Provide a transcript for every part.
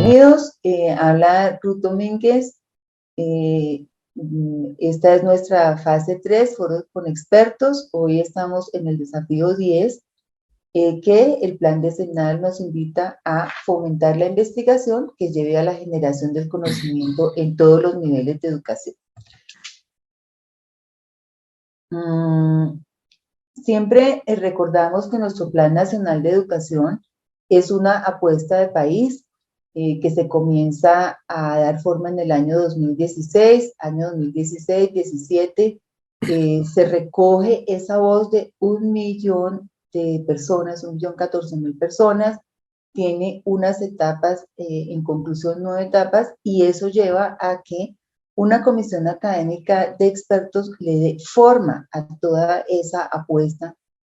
Bienvenidos, habla Ruth Domínguez. Esta es nuestra fase 3, foro con expertos. Hoy estamos en el desafío 10, que el plan decenal nos invita a fomentar la investigación que lleve a la generación del conocimiento en todos los niveles de educación. Siempre recordamos que nuestro Plan Nacional de Educación es una apuesta de país que se comienza a dar forma en el año 2016, año 2016-17, se recoge esa voz de 1 millón de personas, 1.014.000 personas, tiene unas etapas, en conclusión 9 etapas, y eso lleva a que una comisión académica de expertos le dé forma a toda esa apuesta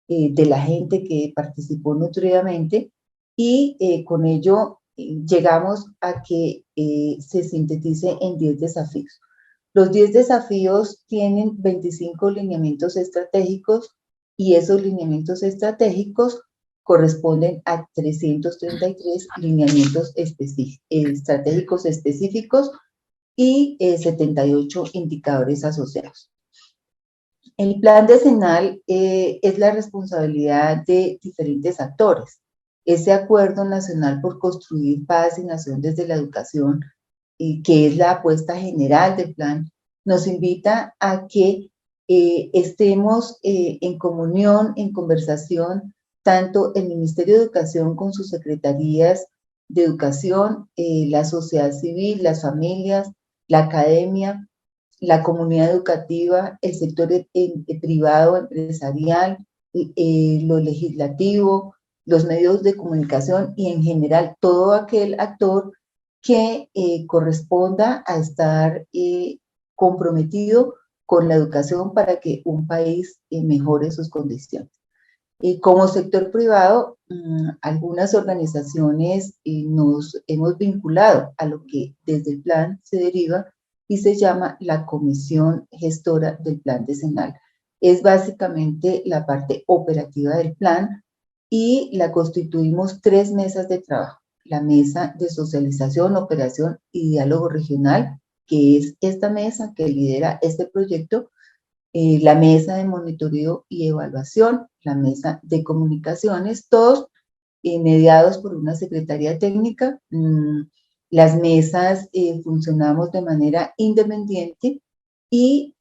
de la gente que participó nutritivamente, y con ello llegamos a que se sintetice en 10 desafíos. Los 10 desafíos tienen 25 lineamientos estratégicos, y esos lineamientos estratégicos corresponden a 333 lineamientos estratégicos específicos y 78 indicadores asociados. El plan decenal es la responsabilidad de diferentes actores. Ese acuerdo nacional por construir paz y nación desde la educación, que es la apuesta general del plan, nos invita a que estemos en comunión, en conversación, tanto el Ministerio de Educación con sus secretarías de educación, la sociedad civil, las familias, la academia, la comunidad educativa, el sector privado, empresarial, lo legislativo, los medios de comunicación y en general todo aquel actor que corresponda a estar comprometido con la educación para que un país mejore sus condiciones. Como sector privado, algunas organizaciones nos hemos vinculado a lo que desde el plan se deriva y se llama la Comisión Gestora del Plan Decenal. Es básicamente la parte operativa del plan y la constituimos 3 mesas de trabajo. La mesa de socialización, operación y diálogo regional, que es esta mesa que lidera este proyecto, la mesa de monitoreo y evaluación, la mesa de comunicaciones, todos mediados por una secretaría técnica. Las mesas funcionamos de manera independiente y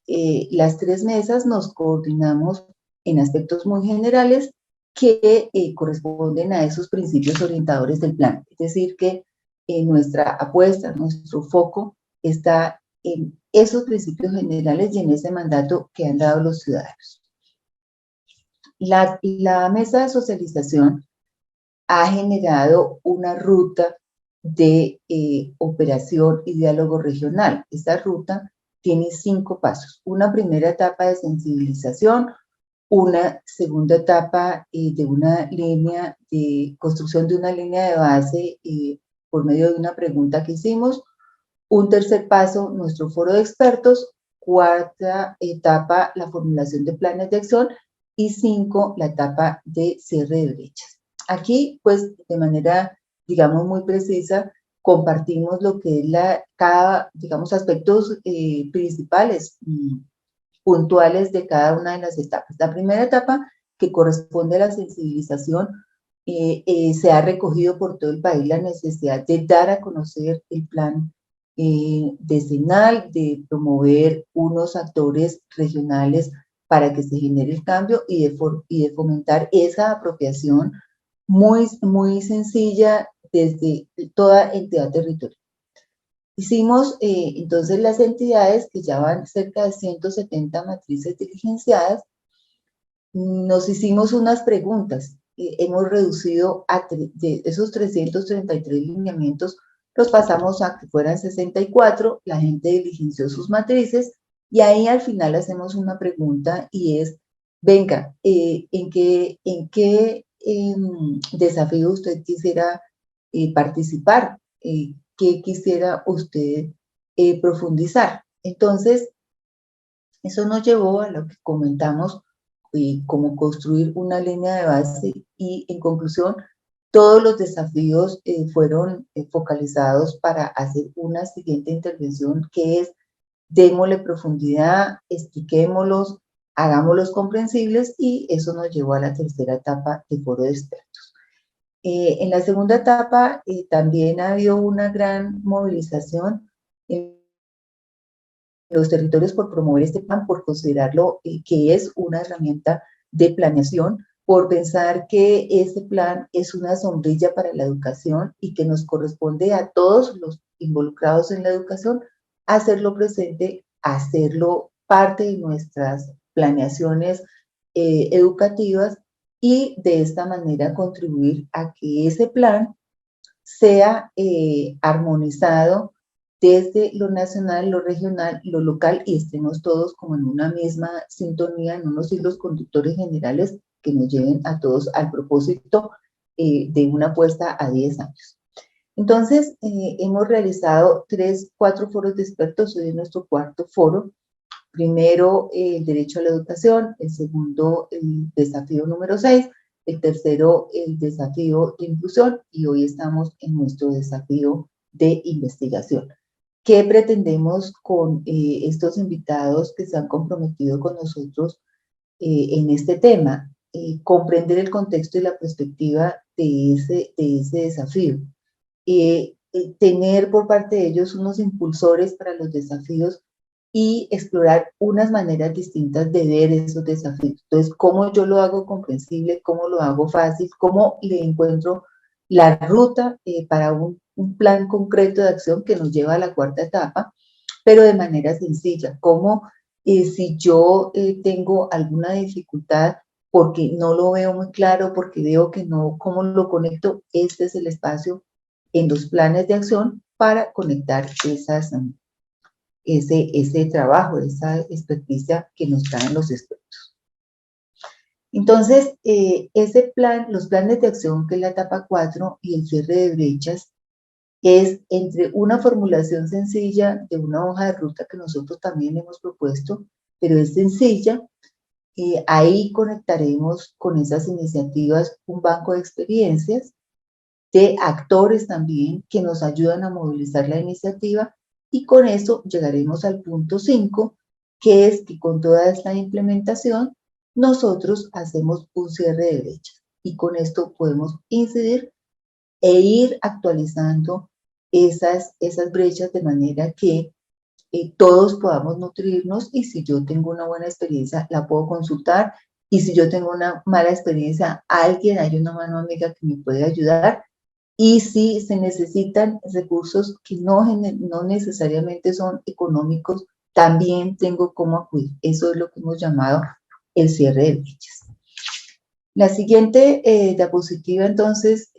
las 3 mesas nos coordinamos en aspectos muy generales que corresponden a esos principios orientadores del plan. Es decir, que nuestra apuesta, nuestro foco está en esos principios generales y en ese mandato que han dado los ciudadanos. La mesa de socialización ha generado una ruta de operación y diálogo regional. Esta ruta tiene 5 pasos. Una primera etapa de sensibilización, una segunda etapa de una línea de construcción de una línea de base por medio de una pregunta que hicimos. Un tercer paso, nuestro foro de expertos. Cuarta etapa, la formulación de planes de acción. Y 5, la etapa de cierre de brechas. Aquí, pues, de manera, digamos, muy precisa, compartimos lo que es digamos, aspectos principales, puntuales de cada una de las etapas. La primera etapa, que corresponde a la sensibilización, se ha recogido por todo el país la necesidad de dar a conocer el plan decenal, de promover unos actores regionales para que se genere el cambio y de fomentar esa apropiación muy, muy sencilla desde toda entidad territorial. Hicimos entonces las entidades, que ya van cerca de 170 matrices diligenciadas, nos hicimos unas preguntas. Hemos reducido de esos 333 lineamientos, los pasamos a que fueran 64, la gente diligenció sus matrices y ahí al final hacemos una pregunta y es, venga, ¿en qué desafío usted quisiera participar? ¿Qué quisiera usted profundizar? Entonces, eso nos llevó a lo que comentamos, cómo construir una línea de base y, en conclusión, Todos los desafíos fueron focalizados para hacer una siguiente intervención, que es: démosle profundidad, expliquémoslos, hagámoslos comprensibles, y eso nos llevó a la tercera etapa de foro de expertos. En la segunda etapa también ha habido una gran movilización en los territorios por promover este plan, por considerarlo que es una herramienta de planeación, por pensar que este plan es una sombrilla para la educación y que nos corresponde a todos los involucrados en la educación hacerlo presente, hacerlo parte de nuestras planeaciones educativas, y de esta manera contribuir a que ese plan sea armonizado desde lo nacional, lo regional, lo local, y estemos todos como en una misma sintonía, en unos hilos conductores generales que nos lleven a todos al propósito de una apuesta a 10 años. Entonces, hemos realizado 4 foros de expertos. Hoy es nuestro cuarto foro. Primero, el derecho a la educación; el segundo, el desafío número 6; el tercero, el desafío de inclusión, y hoy estamos en nuestro desafío de investigación. ¿Qué pretendemos con estos invitados que se han comprometido con nosotros en este tema? Comprender el contexto y la perspectiva de ese desafío. Tener por parte de ellos unos impulsores para los desafíos y explorar unas maneras distintas de ver esos desafíos. Entonces, ¿cómo yo lo hago comprensible? ¿Cómo lo hago fácil? ¿Cómo le encuentro la ruta para un plan concreto de acción que nos lleva a la cuarta etapa, pero de manera sencilla? ¿Cómo si yo tengo alguna dificultad porque no lo veo muy claro, porque veo que no, ¿cómo lo conecto? Este es el espacio en los planes de acción para conectar ese trabajo, esa experticia que nos traen los expertos. Entonces, los planes de acción, que es la etapa 4, y el cierre de brechas, es entre una formulación sencilla de una hoja de ruta que nosotros también hemos propuesto, pero es sencilla. Ahí conectaremos con esas iniciativas un banco de experiencias, de actores también que nos ayudan a movilizar la iniciativa, y con eso llegaremos al punto 5, que es que con toda esta implementación nosotros hacemos un cierre de brechas, y con esto podemos incidir e ir actualizando esas brechas de manera que todos podamos nutrirnos, y si yo tengo una buena experiencia la puedo consultar, y si yo tengo una mala experiencia, hay una mano amiga que me puede ayudar. Y si se necesitan recursos que no necesariamente son económicos, también tengo cómo acudir. Eso es lo que hemos llamado el cierre de brechas. La siguiente diapositiva, entonces,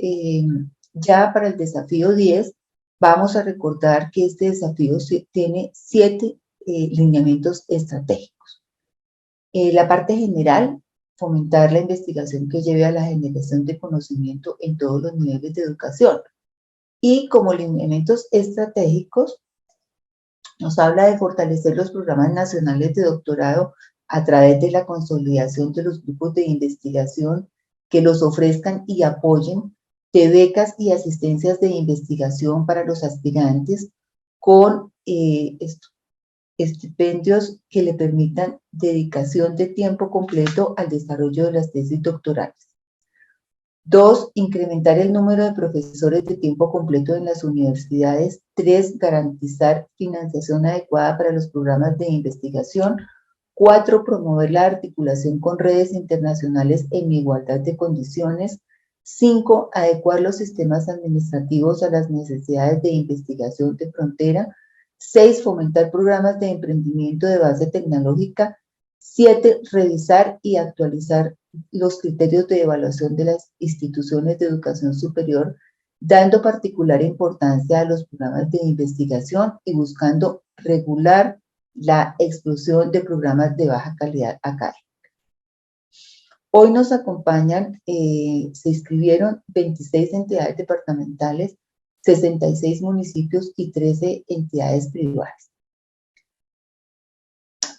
ya para el desafío 10, vamos a recordar que este desafío tiene 7 lineamientos estratégicos. La parte general: fomentar la investigación que lleve a la generación de conocimiento en todos los niveles de educación. Y como lineamientos estratégicos, nos habla de fortalecer los programas nacionales de doctorado a través de la consolidación de los grupos de investigación que los ofrezcan y apoyen, de becas y asistencias de investigación para los aspirantes, con estipendios que le permitan dedicación de tiempo completo al desarrollo de las tesis doctorales. 2, incrementar el número de profesores de tiempo completo en las universidades. 3, garantizar financiación adecuada para los programas de investigación. 4, promover la articulación con redes internacionales en igualdad de condiciones. 5, adecuar los sistemas administrativos a las necesidades de investigación de frontera. 6, fomentar programas de emprendimiento de base tecnológica. 7, revisar y actualizar los criterios de evaluación de las instituciones de educación superior, dando particular importancia a los programas de investigación y buscando regular la exclusión de programas de baja calidad académica. Hoy nos acompañan, se inscribieron 26 entidades departamentales, 66 municipios y 13 entidades privadas.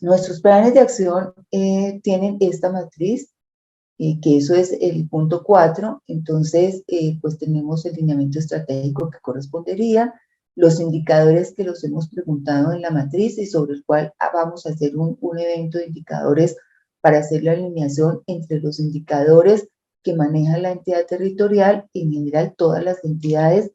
Nuestros planes de acción tienen esta matriz. que eso es el punto 4. Entonces, pues tenemos el lineamiento estratégico que correspondería, los indicadores que los hemos preguntado en la matriz y sobre el cual vamos a hacer un evento de indicadores para hacer la alineación entre los indicadores que maneja la entidad territorial y en general todas las entidades,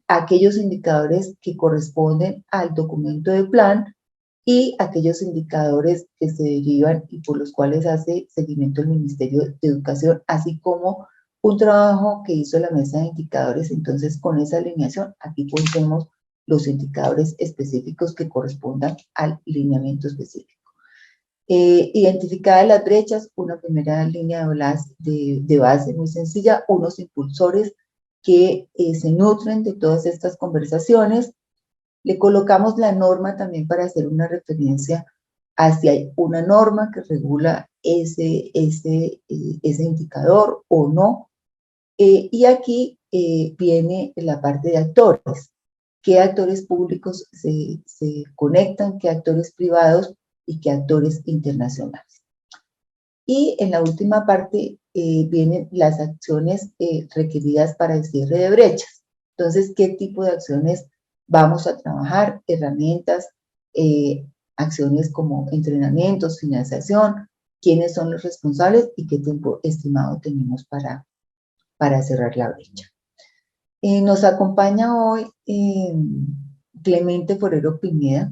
aquellos indicadores que corresponden al documento de plan y aquellos indicadores que se derivan y por los cuales hace seguimiento el Ministerio de Educación, así como un trabajo que hizo la mesa de indicadores. Entonces, con esa alineación, aquí ponemos los indicadores específicos que correspondan al lineamiento específico. Identificadas las brechas, una primera línea de base muy sencilla, unos impulsores que se nutren de todas estas conversaciones. Le colocamos la norma también para hacer una referencia hacia una norma que regula ese indicador o no. Y aquí viene la parte de actores. ¿Qué actores públicos se conectan? ¿Qué actores privados? Y qué actores internacionales. Y en la última parte vienen las acciones requeridas para el cierre de brechas. Entonces, ¿qué tipo de acciones vamos a trabajar? Herramientas, acciones como entrenamientos, financiación, quiénes son los responsables y qué tiempo estimado tenemos para cerrar la brecha. Nos acompaña hoy Clemente Forero Pineda.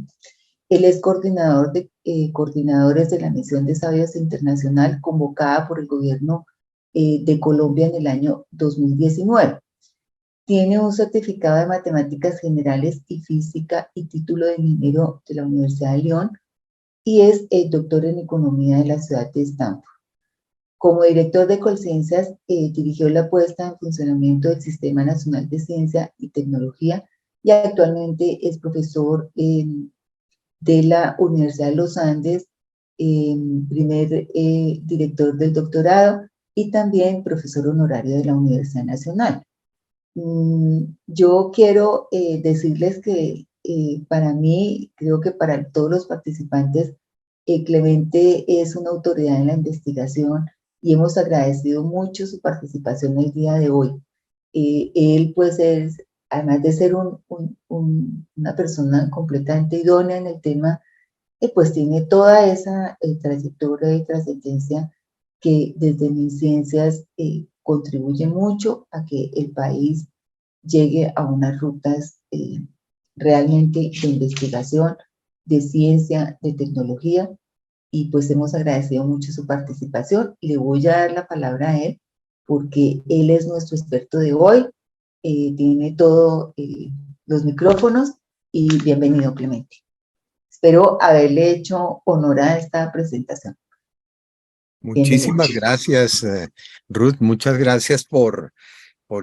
Él es coordinador de coordinadores de la Misión de Sabios Internacional convocada por el gobierno de Colombia en el año 2019. Tiene un certificado de Matemáticas Generales y Física y título de ingeniero de la Universidad de León y es doctor en Economía de la ciudad de Stanford. Como director de Colciencias, dirigió la puesta en funcionamiento del Sistema Nacional de Ciencia y Tecnología y actualmente es profesor de la Universidad de los Andes, primer director del doctorado y también profesor honorario de la Universidad Nacional. Yo quiero decirles que para mí, creo que para todos los participantes, Clemente es una autoridad en la investigación y hemos agradecido mucho su participación el día de hoy. Él pues es, además de ser una persona completamente idónea en el tema, pues tiene toda esa trayectoria y trascendencia que desde mis ciencias contribuye mucho a que el país llegue a unas rutas realmente de investigación, de ciencia, de tecnología, y pues hemos agradecido mucho su participación. Le voy a dar la palabra a él porque él es nuestro experto de hoy, tiene todos los micrófonos y bienvenido, Clemente. Espero haberle hecho honor a esta presentación. Muchísimas gracias, Ruth. Muchas gracias por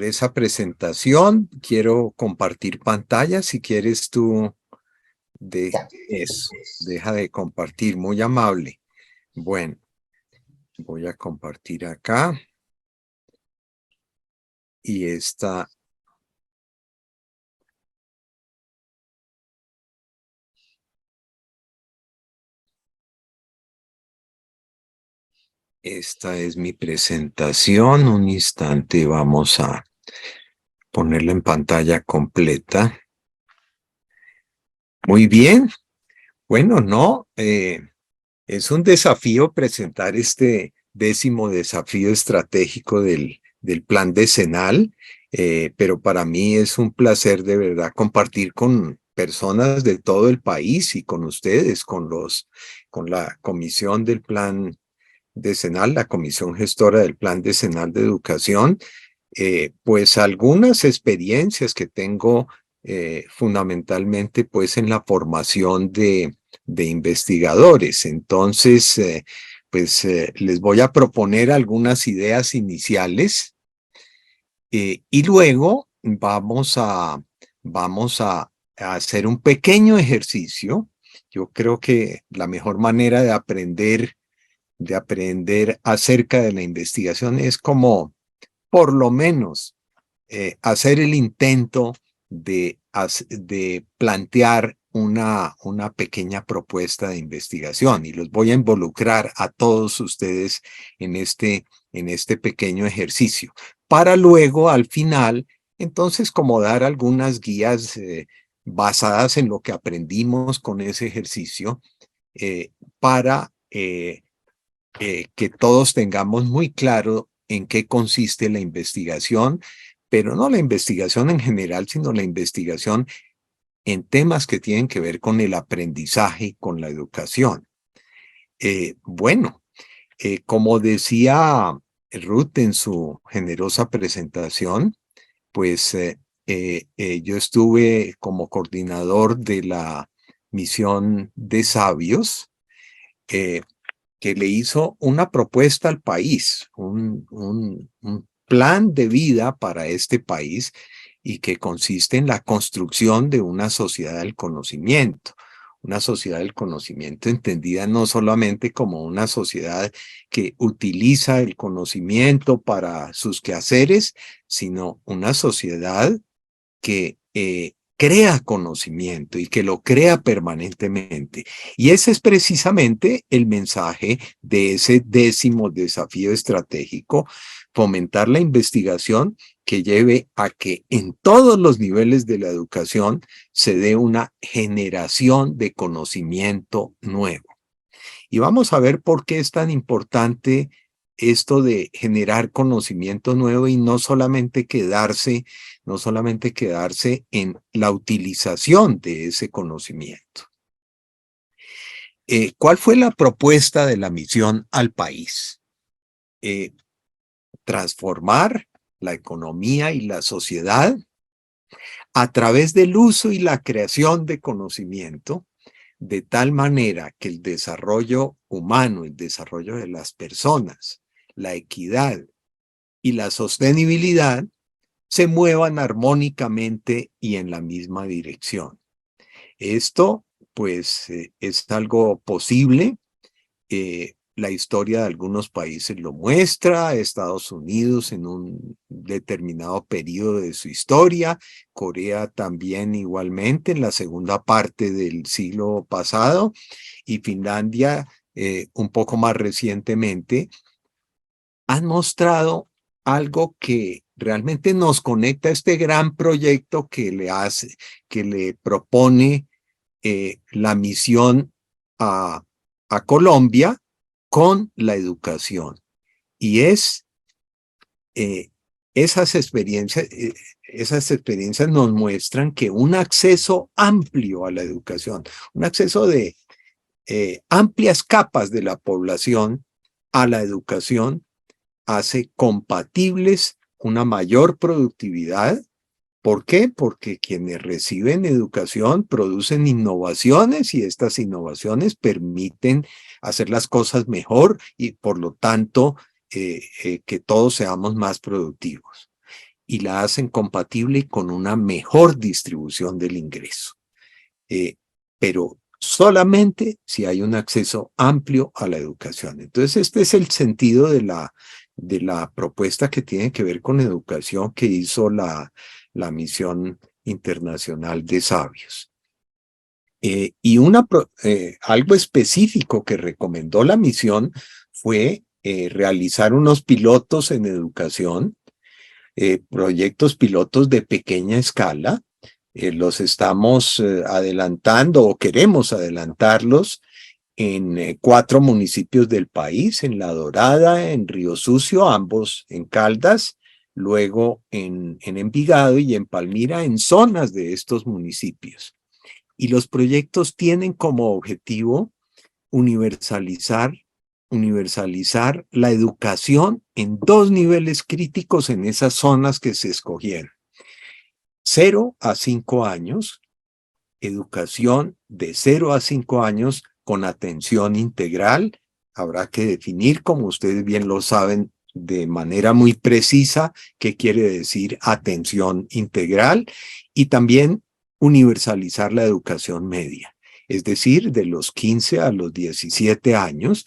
esa presentación. Quiero compartir pantalla. Si quieres tú, deja de compartir. Muy amable. Bueno, voy a compartir acá. Y esta es mi presentación. Un instante, vamos a ponerla en pantalla completa. Muy bien. Bueno, no, es un desafío presentar este 10º desafío estratégico del plan decenal, pero para mí es un placer de verdad compartir con personas de todo el país y con ustedes, con la comisión del plan decenal, la comisión gestora del plan decenal de educación, pues algunas experiencias que tengo fundamentalmente pues en la formación de investigadores. Entonces, les voy a proponer algunas ideas iniciales y luego vamos a hacer un pequeño ejercicio. Yo creo que la mejor manera de aprender acerca de la investigación es como, por lo menos, hacer el intento de plantear una pequeña propuesta de investigación y los voy a involucrar a todos ustedes en este pequeño ejercicio, para luego al final, entonces, como dar algunas guías basadas en lo que aprendimos con ese ejercicio, para que todos tengamos muy claro en qué consiste la investigación, pero no la investigación en general, sino la investigación en temas que tienen que ver con el aprendizaje y con la educación. Bueno, como decía Ruth en su generosa presentación, pues yo estuve como coordinador de la misión de sabios, que le hizo una propuesta al país, un plan de vida para este país, y que consiste en la construcción de una sociedad del conocimiento. Una sociedad del conocimiento entendida no solamente como una sociedad que utiliza el conocimiento para sus quehaceres, sino una sociedad que crea conocimiento y que lo crea permanentemente. Y ese es precisamente el mensaje de ese 10º desafío estratégico: fomentar la investigación que lleve a que en todos los niveles de la educación se dé una generación de conocimiento nuevo. Y vamos a ver por qué es tan importante esto de generar conocimiento nuevo y no solamente quedarse en la utilización de ese conocimiento. ¿Cuál fue la propuesta de la misión al país? Transformar la economía y la sociedad a través del uso y la creación de conocimiento, de tal manera que el desarrollo humano, el desarrollo de las personas, la equidad y la sostenibilidad se muevan armónicamente y en la misma dirección. Esto, pues, es algo posible. La historia de algunos países lo muestra. Estados Unidos en un determinado periodo de su historia, Corea también igualmente en la segunda parte del siglo pasado, y Finlandia un poco más recientemente, han mostrado algo que realmente nos conecta a este gran proyecto que le propone la misión a Colombia con la educación. Y es esas experiencias nos muestran que un acceso amplio a la educación, un acceso de amplias capas de la población a la educación, hace compatibles una mayor productividad. ¿Por qué? Porque quienes reciben educación producen innovaciones, y estas innovaciones permiten hacer las cosas mejor y por lo tanto que todos seamos más productivos, y la hacen compatible con una mejor distribución del ingreso. Pero solamente si hay un acceso amplio a la educación. Entonces, este es el sentido de la propuesta que tiene que ver con educación que hizo la misión internacional de sabios. Y algo específico que recomendó la misión fue realizar unos pilotos en educación, proyectos pilotos de pequeña escala. Los estamos adelantando, o queremos adelantarlos, en 4 municipios del país: en La Dorada, en Río Sucio, ambos en Caldas, luego en Envigado y en Palmira, en zonas de estos municipios. Y los proyectos tienen como objetivo universalizar la educación en 2 niveles críticos en esas zonas que se escogieron: 0 a 5 años, educación de 0 a 5 años con atención integral. Habrá que definir, como ustedes bien lo saben, de manera muy precisa qué quiere decir atención integral, y también universalizar la educación media, es decir, de los 15 a los 17 años,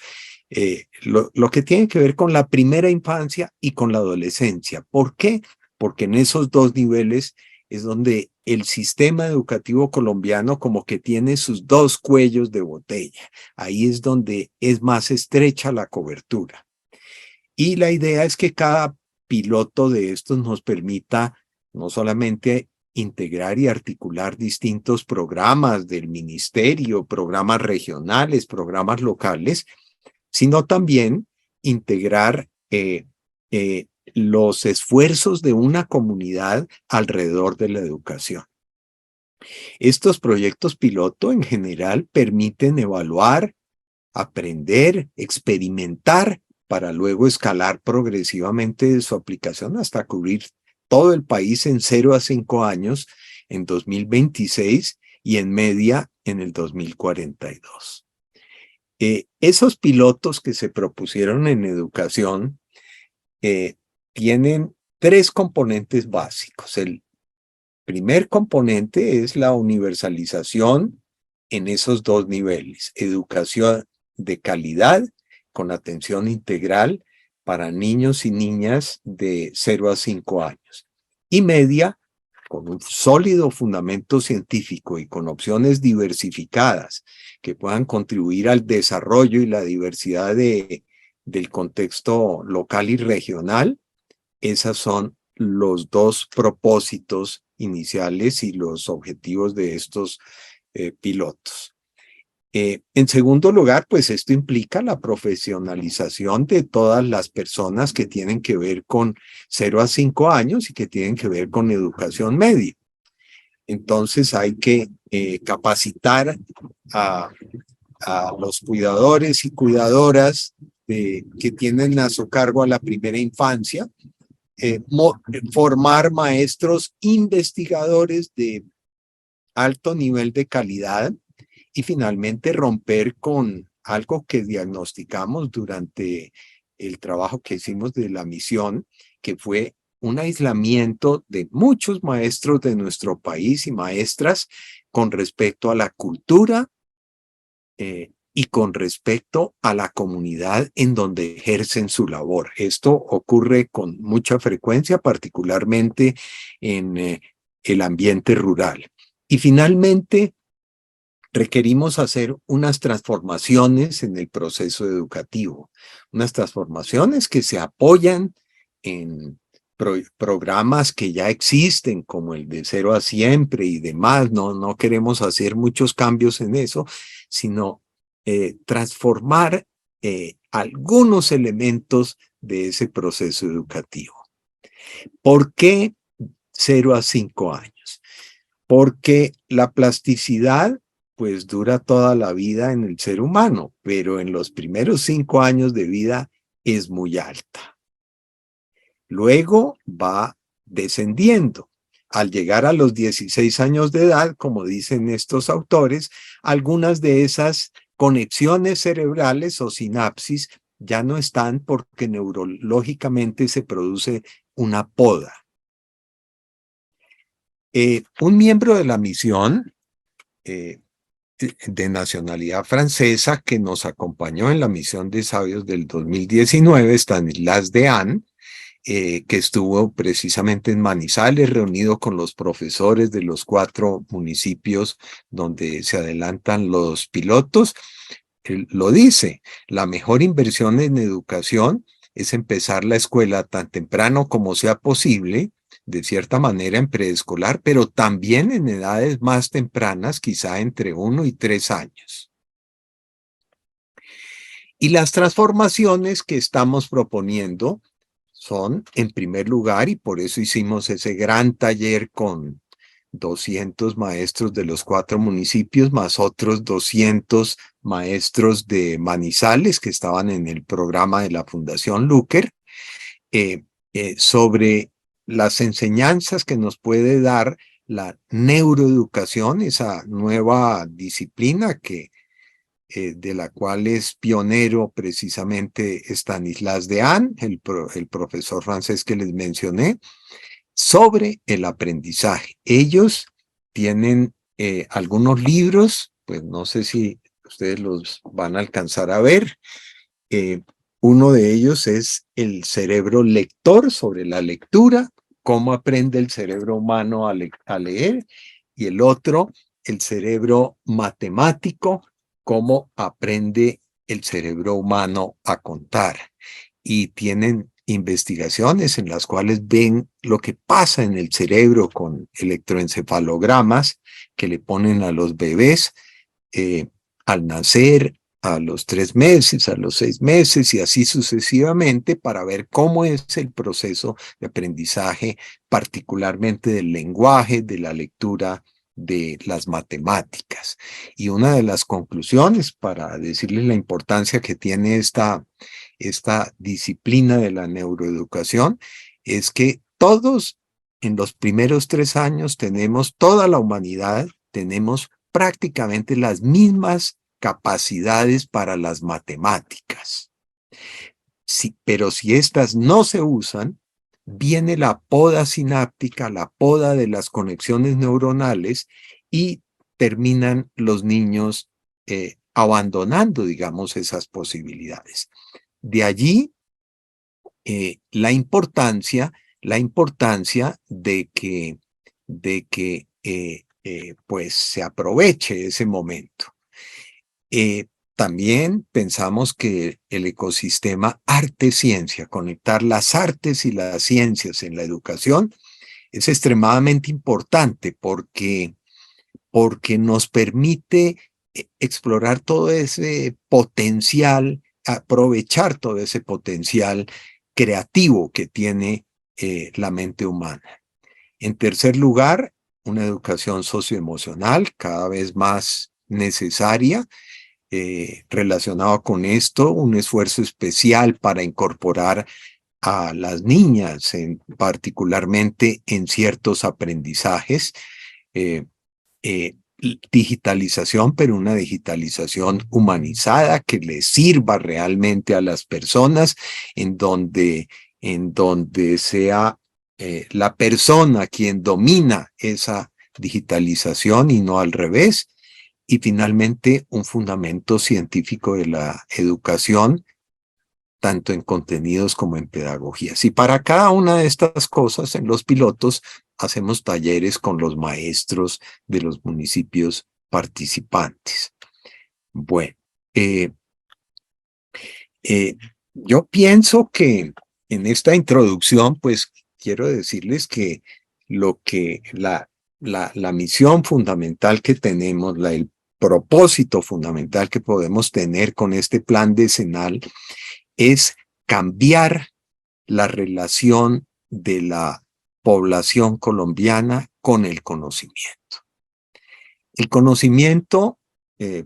lo que tiene que ver con la primera infancia y con la adolescencia. ¿Por qué? Porque en esos 2 niveles es donde el sistema educativo colombiano como que tiene sus dos cuellos de botella. Ahí es donde es más estrecha la cobertura. Y la idea es que cada piloto de estos nos permita no solamente integrar y articular distintos programas del ministerio, programas regionales, programas locales, sino también integrar los esfuerzos de una comunidad alrededor de la educación. Estos proyectos piloto en general permiten evaluar, aprender, experimentar para luego escalar progresivamente su aplicación hasta cubrir todo el país en 0 a 5 años en 2026 y en media en el 2042. Esos pilotos que se propusieron en educación tienen 3 componentes básicos. El primer componente es la universalización en esos 2 niveles, educación de calidad con atención integral para niños y niñas de 0 a 5 años. Y media, con un sólido fundamento científico y con opciones diversificadas que puedan contribuir al desarrollo y la diversidad del contexto local y regional. Esos son los 2 propósitos iniciales y los objetivos de estos pilotos. En segundo lugar, pues esto implica la profesionalización de todas las personas que tienen que ver con 0 a 5 años y que tienen que ver con educación media. Entonces hay que capacitar a los cuidadores y cuidadoras que tienen a su cargo a la primera infancia, formar maestros investigadores de alto nivel de calidad y finalmente romper con algo que diagnosticamos durante el trabajo que hicimos de la misión, que fue un aislamiento de muchos maestros de nuestro país y maestras con respecto a la cultura y con respecto a la comunidad en donde ejercen su labor. Esto ocurre con mucha frecuencia, particularmente en el ambiente rural. Y finalmente, requerimos hacer unas transformaciones en el proceso educativo, unas transformaciones que se apoyan en programas que ya existen, como el de 0 a Siempre y demás. No queremos hacer muchos cambios en eso, sino transformar algunos elementos de ese proceso educativo. ¿Por qué 0 a 5 años? Porque la plasticidad pues dura toda la vida en el ser humano, pero en los primeros 5 años de vida es muy alta. Luego va descendiendo. Al llegar a los 16 años de edad, como dicen estos autores, algunas de esas conexiones cerebrales o sinapsis ya no están porque neurológicamente se produce una poda. Un miembro de la misión de nacionalidad francesa que nos acompañó en la misión de sabios del 2019, Stanislas Dehaene, que estuvo precisamente en Manizales, reunido con los profesores de los 4 municipios donde se adelantan los pilotos. Él lo dice, la mejor inversión en educación es empezar la escuela tan temprano como sea posible, de cierta manera en preescolar, pero también en edades más tempranas, quizá entre 1 y 3 años. Y las transformaciones que estamos proponiendo son, en primer lugar, y por eso hicimos ese gran taller con 200 maestros de los 4 municipios, más otros 200 maestros de Manizales que estaban en el programa de la Fundación Luker, sobre las enseñanzas que nos puede dar la neuroeducación, esa nueva disciplina de la cual es pionero precisamente Stanislas Dehaene, el profesor francés que les mencioné, sobre el aprendizaje. Ellos tienen algunos libros, pues no sé si ustedes los van a alcanzar a ver. Uno de ellos es El cerebro lector, sobre la lectura, cómo aprende el cerebro humano a leer, y el otro, el cerebro matemático, cómo aprende el cerebro humano a contar. Y tienen investigaciones en las cuales ven lo que pasa en el cerebro con electroencefalogramas que le ponen a los bebés al nacer, a los 3 meses, a los 6 meses y así sucesivamente, para ver cómo es el proceso de aprendizaje, particularmente del lenguaje, de la lectura, de las matemáticas. Y una de las conclusiones, para decirles la importancia que tiene esta disciplina de la neuroeducación, es que todos en los primeros 3 años tenemos, toda la humanidad, tenemos prácticamente las mismas capacidades para las matemáticas. Sí, pero si estas no se usan, viene la poda sináptica, la poda de las conexiones neuronales y terminan los niños abandonando, digamos, esas posibilidades. De allí la importancia de que pues se aproveche ese momento. También pensamos que el ecosistema arte-ciencia, conectar las artes y las ciencias en la educación, es extremadamente importante porque nos permite explorar todo ese potencial, aprovechar todo ese potencial creativo que tiene la mente humana. En tercer lugar, una educación socioemocional cada vez más necesaria. Relacionado con esto, un esfuerzo especial para incorporar a las niñas, particularmente en ciertos aprendizajes, digitalización, pero una digitalización humanizada que les sirva realmente a las personas, en donde sea la persona quien domina esa digitalización y no al revés. Y finalmente, un fundamento científico de la educación, tanto en contenidos como en pedagogías. Y para cada una de estas cosas, en los pilotos, hacemos talleres con los maestros de los municipios participantes. Bueno, yo pienso que en esta introducción, pues quiero decirles que la misión fundamental que tenemos, el propósito fundamental que podemos tener con este plan decenal es cambiar la relación de la población colombiana con el conocimiento. El conocimiento,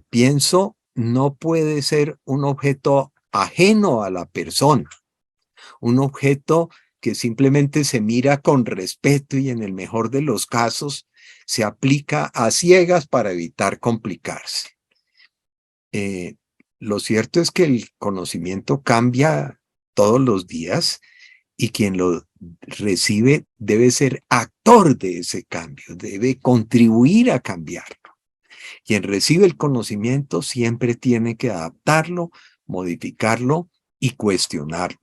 pienso, no puede ser un objeto ajeno a la persona, un objeto que simplemente se mira con respeto y en el mejor de los casos se aplica a ciegas para evitar complicarse. Lo cierto es que el conocimiento cambia todos los días y quien lo recibe debe ser actor de ese cambio, debe contribuir a cambiarlo. Quien recibe el conocimiento siempre tiene que adaptarlo, modificarlo y cuestionarlo.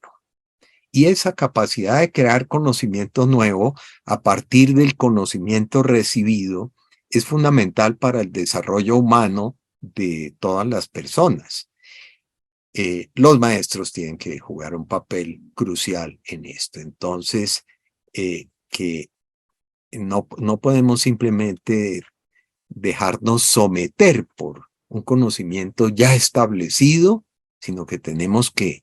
Y esa capacidad de crear conocimiento nuevo a partir del conocimiento recibido es fundamental para el desarrollo humano de todas las personas. Los maestros tienen que jugar un papel crucial en esto. Entonces, que no podemos simplemente dejarnos someter por un conocimiento ya establecido, sino que tenemos que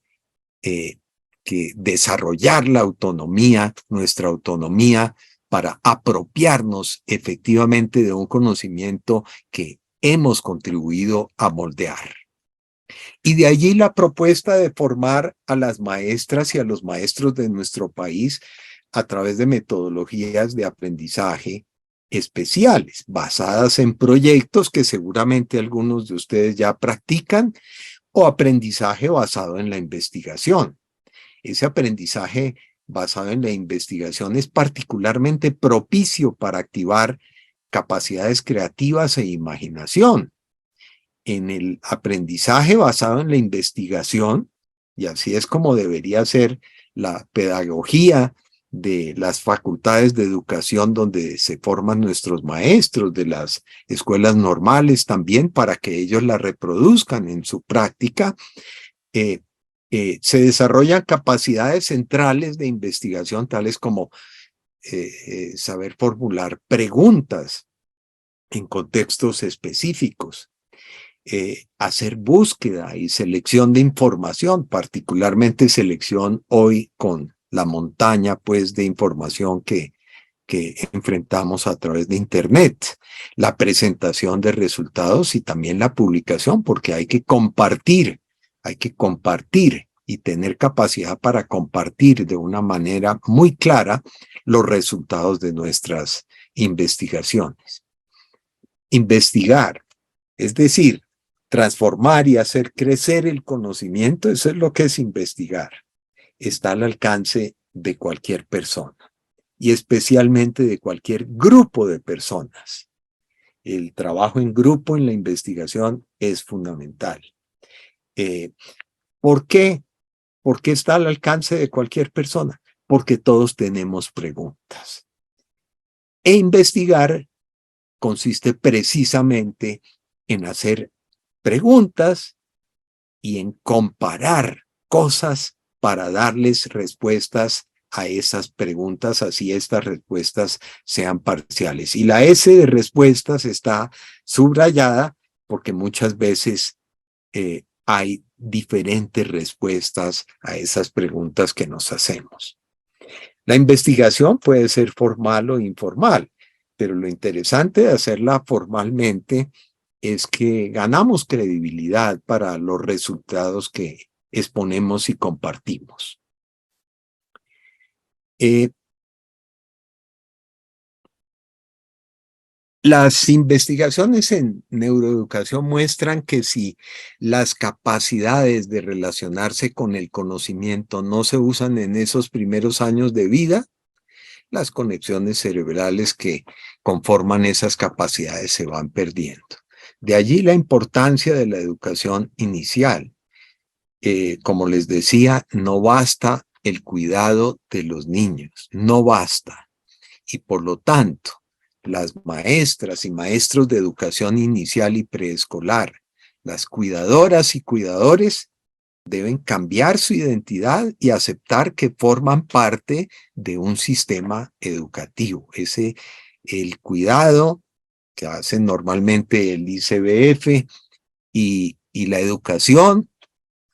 desarrollar la autonomía, nuestra autonomía, para apropiarnos efectivamente de un conocimiento que hemos contribuido a moldear. Y de allí la propuesta de formar a las maestras y a los maestros de nuestro país a través de metodologías de aprendizaje especiales, basadas en proyectos que seguramente algunos de ustedes ya practican, o aprendizaje basado en la investigación. Ese aprendizaje basado en la investigación es particularmente propicio para activar capacidades creativas e imaginación. En el aprendizaje basado en la investigación, y así es como debería ser la pedagogía de las facultades de educación donde se forman nuestros maestros, de las escuelas normales también, para que ellos la reproduzcan en su práctica. Se desarrollan capacidades centrales de investigación, tales como saber formular preguntas en contextos específicos, hacer búsqueda y selección de información, particularmente selección hoy con la montaña pues de información que enfrentamos a través de Internet, la presentación de resultados y también la publicación, porque hay que compartir y tener capacidad para compartir de una manera muy clara los resultados de nuestras investigaciones. Investigar, es decir, transformar y hacer crecer el conocimiento, eso es lo que es investigar. Está al alcance de cualquier persona y especialmente de cualquier grupo de personas. El trabajo en grupo en la investigación es fundamental. ¿Por qué? ¿Por qué está al alcance de cualquier persona? Porque todos tenemos preguntas. E investigar consiste precisamente en hacer preguntas y en comparar cosas para darles respuestas a esas preguntas, así estas respuestas sean parciales. Y la S de respuestas está subrayada porque muchas veces hay diferentes respuestas a esas preguntas que nos hacemos. La investigación puede ser formal o informal, pero lo interesante de hacerla formalmente es que ganamos credibilidad para los resultados que exponemos y compartimos. Las investigaciones en neuroeducación muestran que si las capacidades de relacionarse con el conocimiento no se usan en esos primeros años de vida, las conexiones cerebrales que conforman esas capacidades se van perdiendo. De allí la importancia de la educación inicial. Como les decía, no basta el cuidado de los niños, no basta. Y por lo tanto, las maestras y maestros de educación inicial y preescolar, las cuidadoras y cuidadores, deben cambiar su identidad y aceptar que forman parte de un sistema educativo. El cuidado que hacen normalmente el ICBF y la educación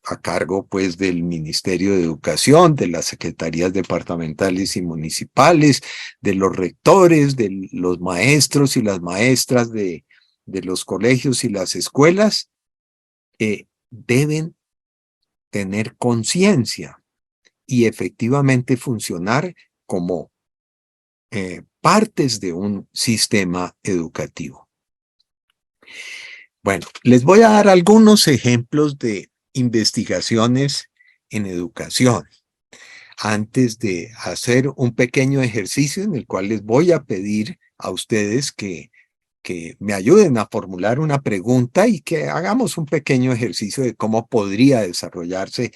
a cargo pues del Ministerio de Educación, de las secretarías departamentales y municipales, de los rectores, de los maestros y las maestras de los colegios y las escuelas, deben tener conciencia y efectivamente funcionar como partes de un sistema educativo. Bueno, les voy a dar algunos ejemplos de investigaciones en educación antes de hacer un pequeño ejercicio en el cual les voy a pedir a ustedes que me ayuden a formular una pregunta y que hagamos un pequeño ejercicio de cómo podría desarrollarse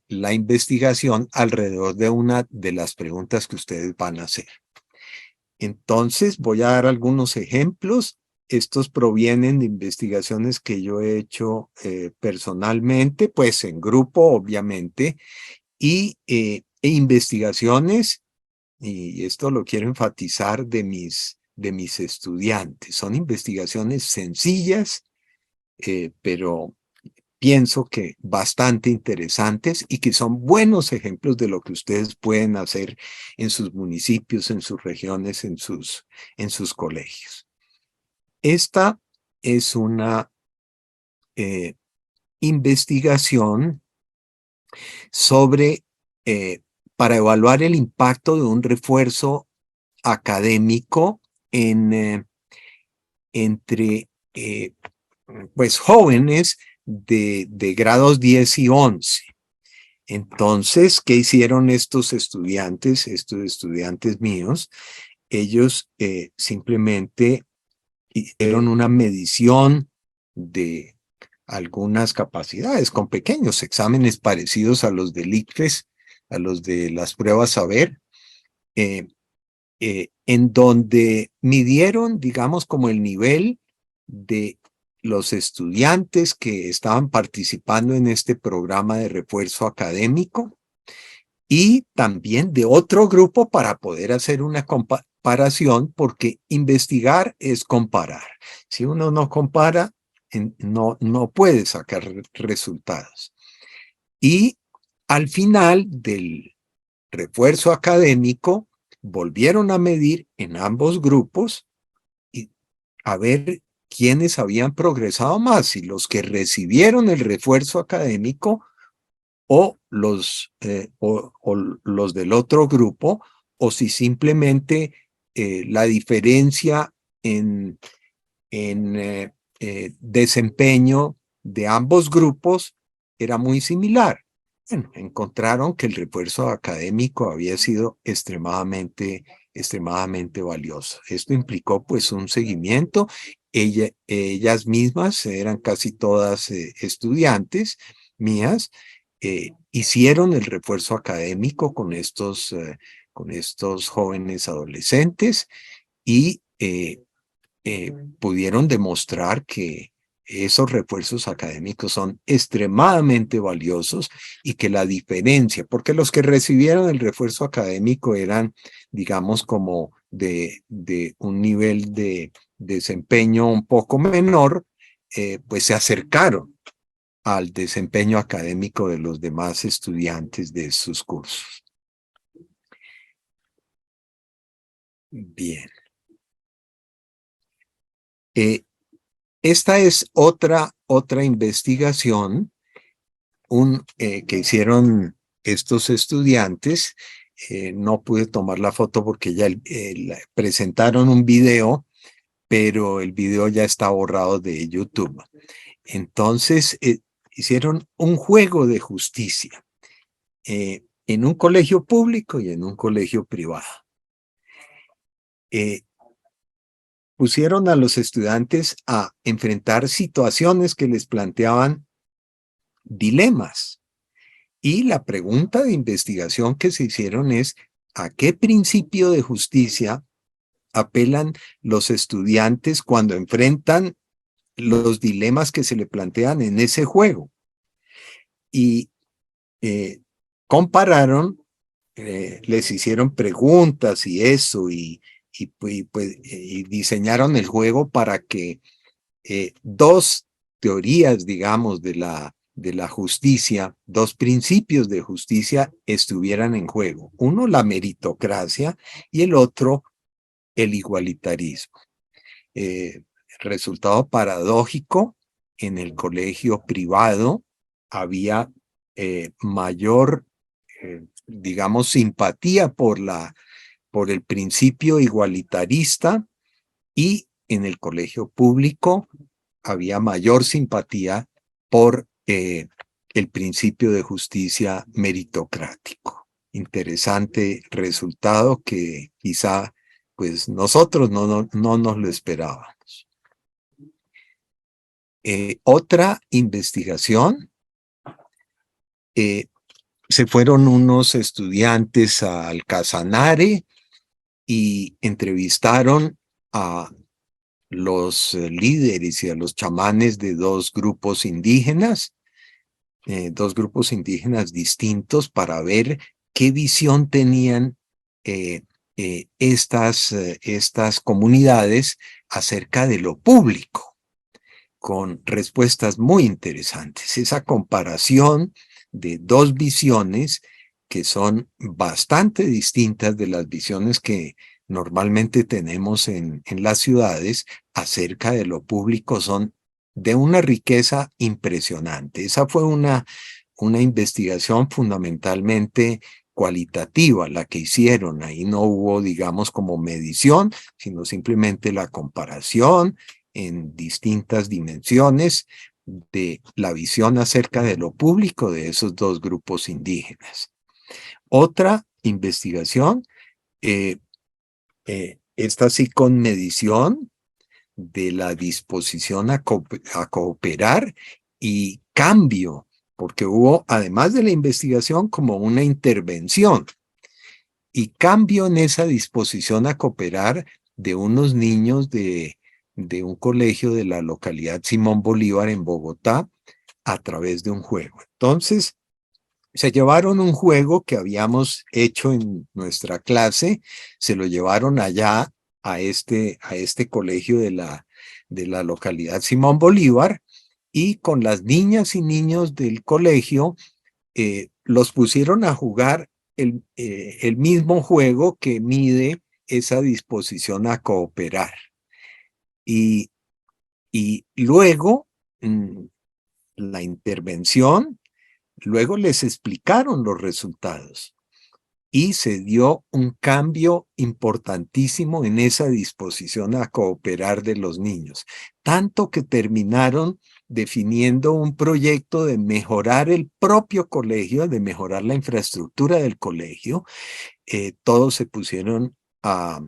la investigación alrededor de una de las preguntas que ustedes van a hacer. Entonces voy a dar algunos ejemplos. Estos provienen de investigaciones que yo he hecho personalmente, pues en grupo obviamente, y investigaciones, y esto lo quiero enfatizar, de mis estudiantes. Son investigaciones sencillas, pero pienso que bastante interesantes y que son buenos ejemplos de lo que ustedes pueden hacer en sus municipios, en sus regiones, en sus colegios. Esta es una investigación sobre, para evaluar el impacto de un refuerzo académico entre pues jóvenes de grados 10 y 11. Entonces, ¿qué hicieron estos estudiantes míos? Ellos simplemente hicieron una medición de algunas capacidades con pequeños exámenes parecidos a los del ICFES, a los de las pruebas saber, en donde midieron, digamos, como el nivel de los estudiantes que estaban participando en este programa de refuerzo académico y también de otro grupo para poder hacer una comparación, porque investigar es comparar. Si uno no compara, no puede sacar resultados. Y al final del refuerzo académico, volvieron a medir en ambos grupos y a ver quiénes habían progresado más, si los que recibieron el refuerzo académico o los del otro grupo, o si simplemente la diferencia en desempeño de ambos grupos era muy similar. Bueno, encontraron que el refuerzo académico había sido extremadamente valioso. Esto implicó pues un seguimiento. Ellas mismas eran casi todas estudiantes mías, hicieron el refuerzo académico con estos jóvenes adolescentes y pudieron demostrar que esos refuerzos académicos son extremadamente valiosos y que la diferencia, porque los que recibieron el refuerzo académico eran, digamos, como de un nivel de desempeño un poco menor, pues se acercaron al desempeño académico de los demás estudiantes de sus cursos. Bien. Esta es otra investigación que hicieron estos estudiantes. No pude tomar la foto porque ya presentaron un video, pero el video ya está borrado de YouTube. Entonces, hicieron un juego de justicia en un colegio público y en un colegio privado. Pusieron a los estudiantes a enfrentar situaciones que les planteaban dilemas. Y la pregunta de investigación que se hicieron es: ¿a qué principio de justicia apelan los estudiantes cuando enfrentan los dilemas que se le plantean en ese juego? Y compararon, les hicieron preguntas y eso, y diseñaron el juego para que dos teorías, digamos, de la justicia, dos principios de justicia estuvieran en juego. Uno, la meritocracia, y el otro, el igualitarismo. Resultado paradójico: en el colegio privado había mayor, digamos, simpatía por el principio igualitarista, y en el colegio público había mayor simpatía por el principio de justicia meritocrático. Interesante resultado que quizá pues nosotros no nos lo esperábamos. Otra investigación, se fueron unos estudiantes al Casanare y entrevistaron a los líderes y a los chamanes de dos grupos indígenas distintos, para ver qué visión tenían estas comunidades acerca de lo público, con respuestas muy interesantes. Esa comparación de dos visiones que son bastante distintas de las visiones que normalmente tenemos en las ciudades acerca de lo público son de una riqueza impresionante. Esa fue una investigación fundamentalmente cualitativa la que hicieron. Ahí no hubo, digamos, como medición, sino simplemente la comparación en distintas dimensiones de la visión acerca de lo público de esos dos grupos indígenas. Otra investigación, esta sí con medición de la disposición a cooperar y cambio, porque hubo, además de la investigación, como una intervención. y cambio en esa disposición a cooperar de unos niños de un colegio de la localidad Simón Bolívar en Bogotá a través de un juego. Entonces, se llevaron un juego que habíamos hecho en nuestra clase, se lo llevaron allá a este colegio de la localidad Simón Bolívar, y con las niñas y niños del colegio los pusieron a jugar el mismo juego que mide esa disposición a cooperar. Y luego la intervención, luego les explicaron los resultados y se dio un cambio importantísimo en esa disposición a cooperar de los niños, tanto que terminaron definiendo un proyecto de mejorar el propio colegio, de mejorar la infraestructura del colegio. Todos se pusieron a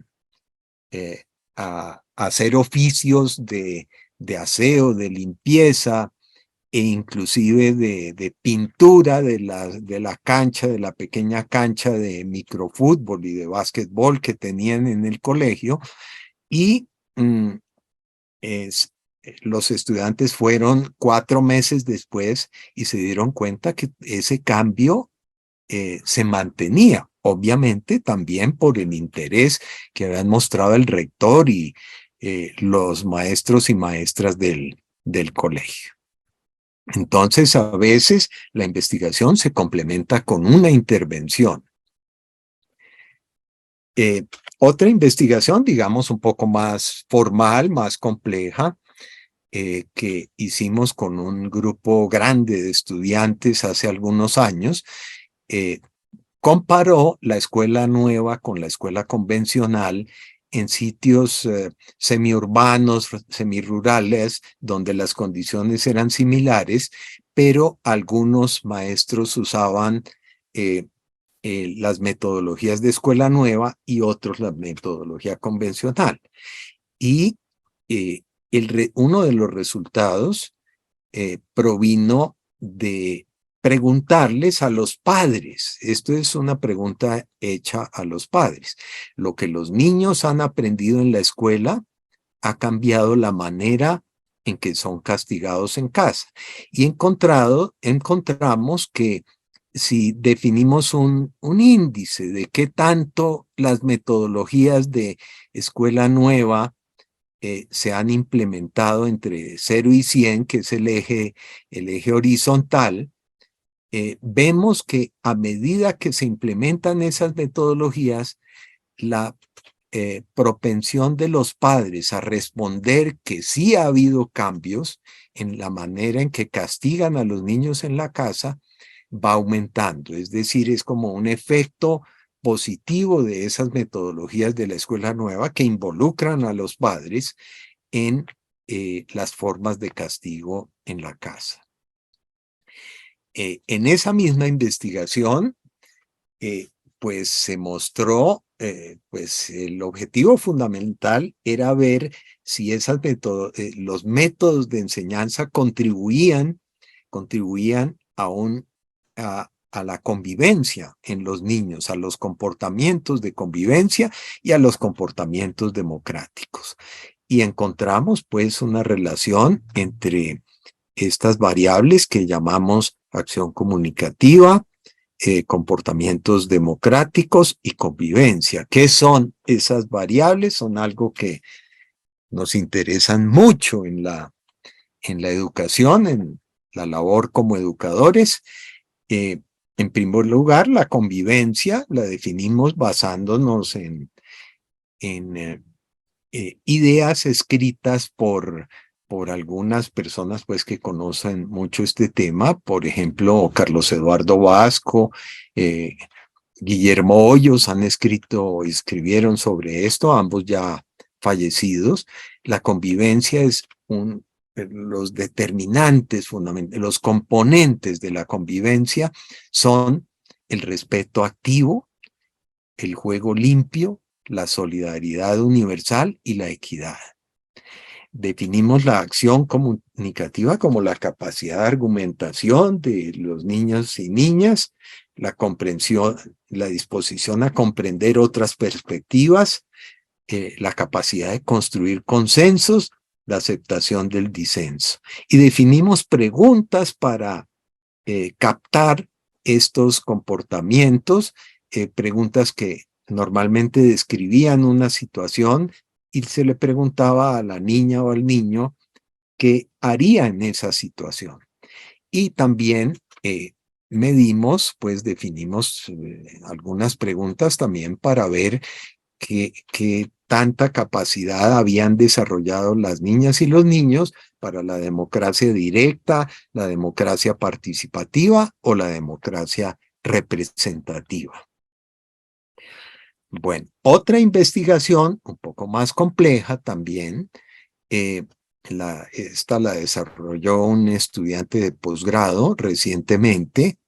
hacer oficios de aseo, de limpieza, e inclusive de pintura de la cancha, de la pequeña cancha de microfútbol y de básquetbol que tenían en el colegio. Y los estudiantes fueron 4 meses después y se dieron cuenta que ese cambio se mantenía, obviamente también por el interés que habían mostrado el rector y los maestros y maestras del colegio. Entonces, a veces la investigación se complementa con una intervención. Otra investigación, digamos, un poco más formal, más compleja, que hicimos con un grupo grande de estudiantes hace algunos años, comparó la escuela nueva con la escuela convencional en sitios semiurbanos, semirurales, donde las condiciones eran similares, pero algunos maestros usaban las metodologías de escuela nueva y otros la metodología convencional. Y uno de los resultados provino de preguntarles a los padres. Esto es una pregunta hecha a los padres. Lo que los niños han aprendido en la escuela ha cambiado la manera en que son castigados en casa. Y encontramos que si definimos un índice de qué tanto las metodologías de escuela nueva se han implementado entre 0 y 100, que es el eje horizontal, vemos que a medida que se implementan esas metodologías, la propensión de los padres a responder que sí ha habido cambios en la manera en que castigan a los niños en la casa va aumentando. Es decir, es como un efecto positivo de esas metodologías de la escuela nueva que involucran a los padres en las formas de castigo en la casa. En esa misma investigación, pues se mostró, pues el objetivo fundamental era ver si los métodos de enseñanza contribuían a la convivencia en los niños, a los comportamientos de convivencia y a los comportamientos democráticos. Y encontramos pues una relación entre estas variables que llamamos acción comunicativa, comportamientos democráticos y convivencia. ¿Qué son esas variables? Son algo que nos interesan mucho en la educación, en la labor como educadores. En primer lugar, la convivencia la definimos basándonos en ideas escritas por algunas personas pues que conocen mucho este tema, por ejemplo, Carlos Eduardo Vasco, Guillermo Hoyos escribieron sobre esto, ambos ya fallecidos. La convivencia es los determinantes fundamentales, los componentes de la convivencia son el respeto activo, el juego limpio, la solidaridad universal y la equidad. Definimos la acción comunicativa como la capacidad de argumentación de los niños y niñas, la comprensión, la disposición a comprender otras perspectivas, la capacidad de construir consensos, la aceptación del disenso. Y definimos preguntas para captar estos comportamientos, preguntas que normalmente describían una situación y se le preguntaba a la niña o al niño qué haría en esa situación. Y también definimos algunas preguntas también para ver qué tanta capacidad habían desarrollado las niñas y los niños para la democracia directa, la democracia participativa o la democracia representativa. Bueno, otra investigación un poco más compleja también, esta la desarrolló un estudiante de posgrado recientemente.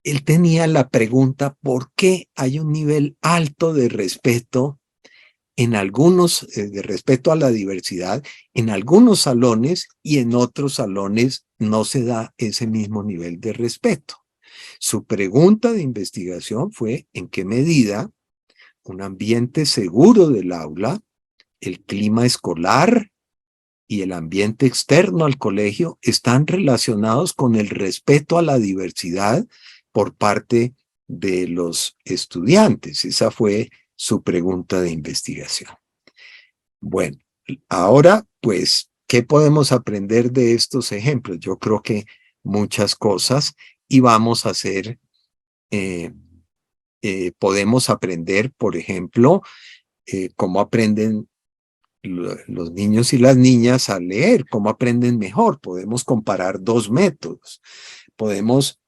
Él tenía la pregunta: ¿por qué hay un nivel alto de respeto en algunos, de respeto a la diversidad, en algunos salones, y en otros salones no se da ese mismo nivel de respeto? Su pregunta de investigación fue: ¿en qué medida un ambiente seguro del aula, el clima escolar y el ambiente externo al colegio están relacionados con el respeto a la diversidad por parte de los estudiantes? Esa fue su pregunta de investigación. Bueno, ahora, pues, ¿qué podemos aprender de estos ejemplos? Yo creo que muchas cosas, y vamos a hacer, podemos aprender, por ejemplo, cómo aprenden los niños y las niñas a leer, cómo aprenden mejor. Podemos comparar dos métodos. Podemos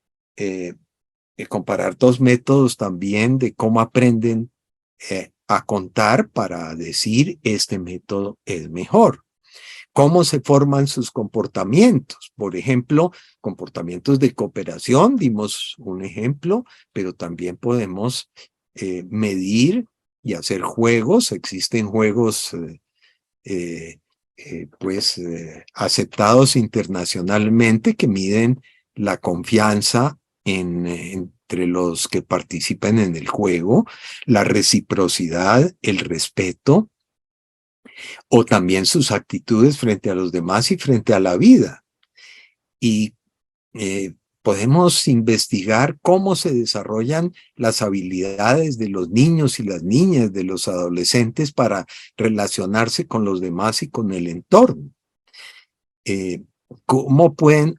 comparar dos métodos también de cómo aprenden a contar para decir este método es mejor. ¿Cómo se forman sus comportamientos? Por ejemplo, comportamientos de cooperación, dimos un ejemplo, pero también podemos medir y hacer juegos. Existen juegos aceptados internacionalmente que miden la confianza entre los que participan en el juego, la reciprocidad, el respeto, o también sus actitudes frente a los demás y frente a la vida. Y podemos investigar cómo se desarrollan las habilidades de los niños y las niñas, de los adolescentes, para relacionarse con los demás y con el entorno. Cómo pueden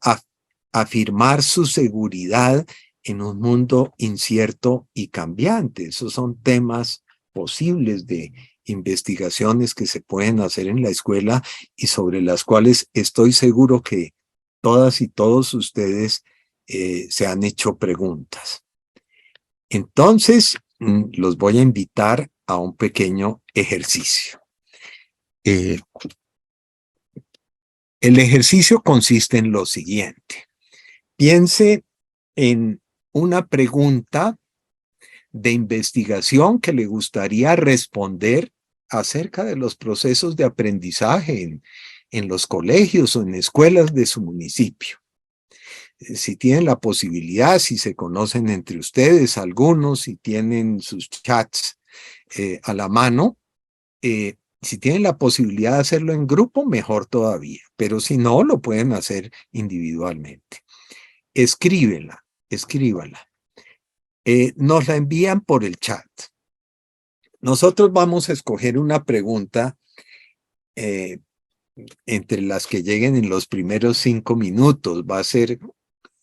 afirmar su seguridad en un mundo incierto y cambiante. Esos son temas posibles de investigaciones que se pueden hacer en la escuela y sobre las cuales estoy seguro que todas y todos ustedes se han hecho preguntas. Entonces, los voy a invitar a un pequeño ejercicio. El ejercicio consiste en lo siguiente. Piense en una pregunta de investigación que le gustaría responder acerca de los procesos de aprendizaje en los colegios o en escuelas de su municipio. Si tienen la posibilidad, si se conocen entre ustedes algunos, si tienen sus chats a la mano, si tienen la posibilidad de hacerlo en grupo, mejor todavía, pero si no, lo pueden hacer individualmente. Escríbela. Nos la envían por el chat. Nosotros vamos a escoger una pregunta entre las que lleguen en los primeros 5 minutos. Va a ser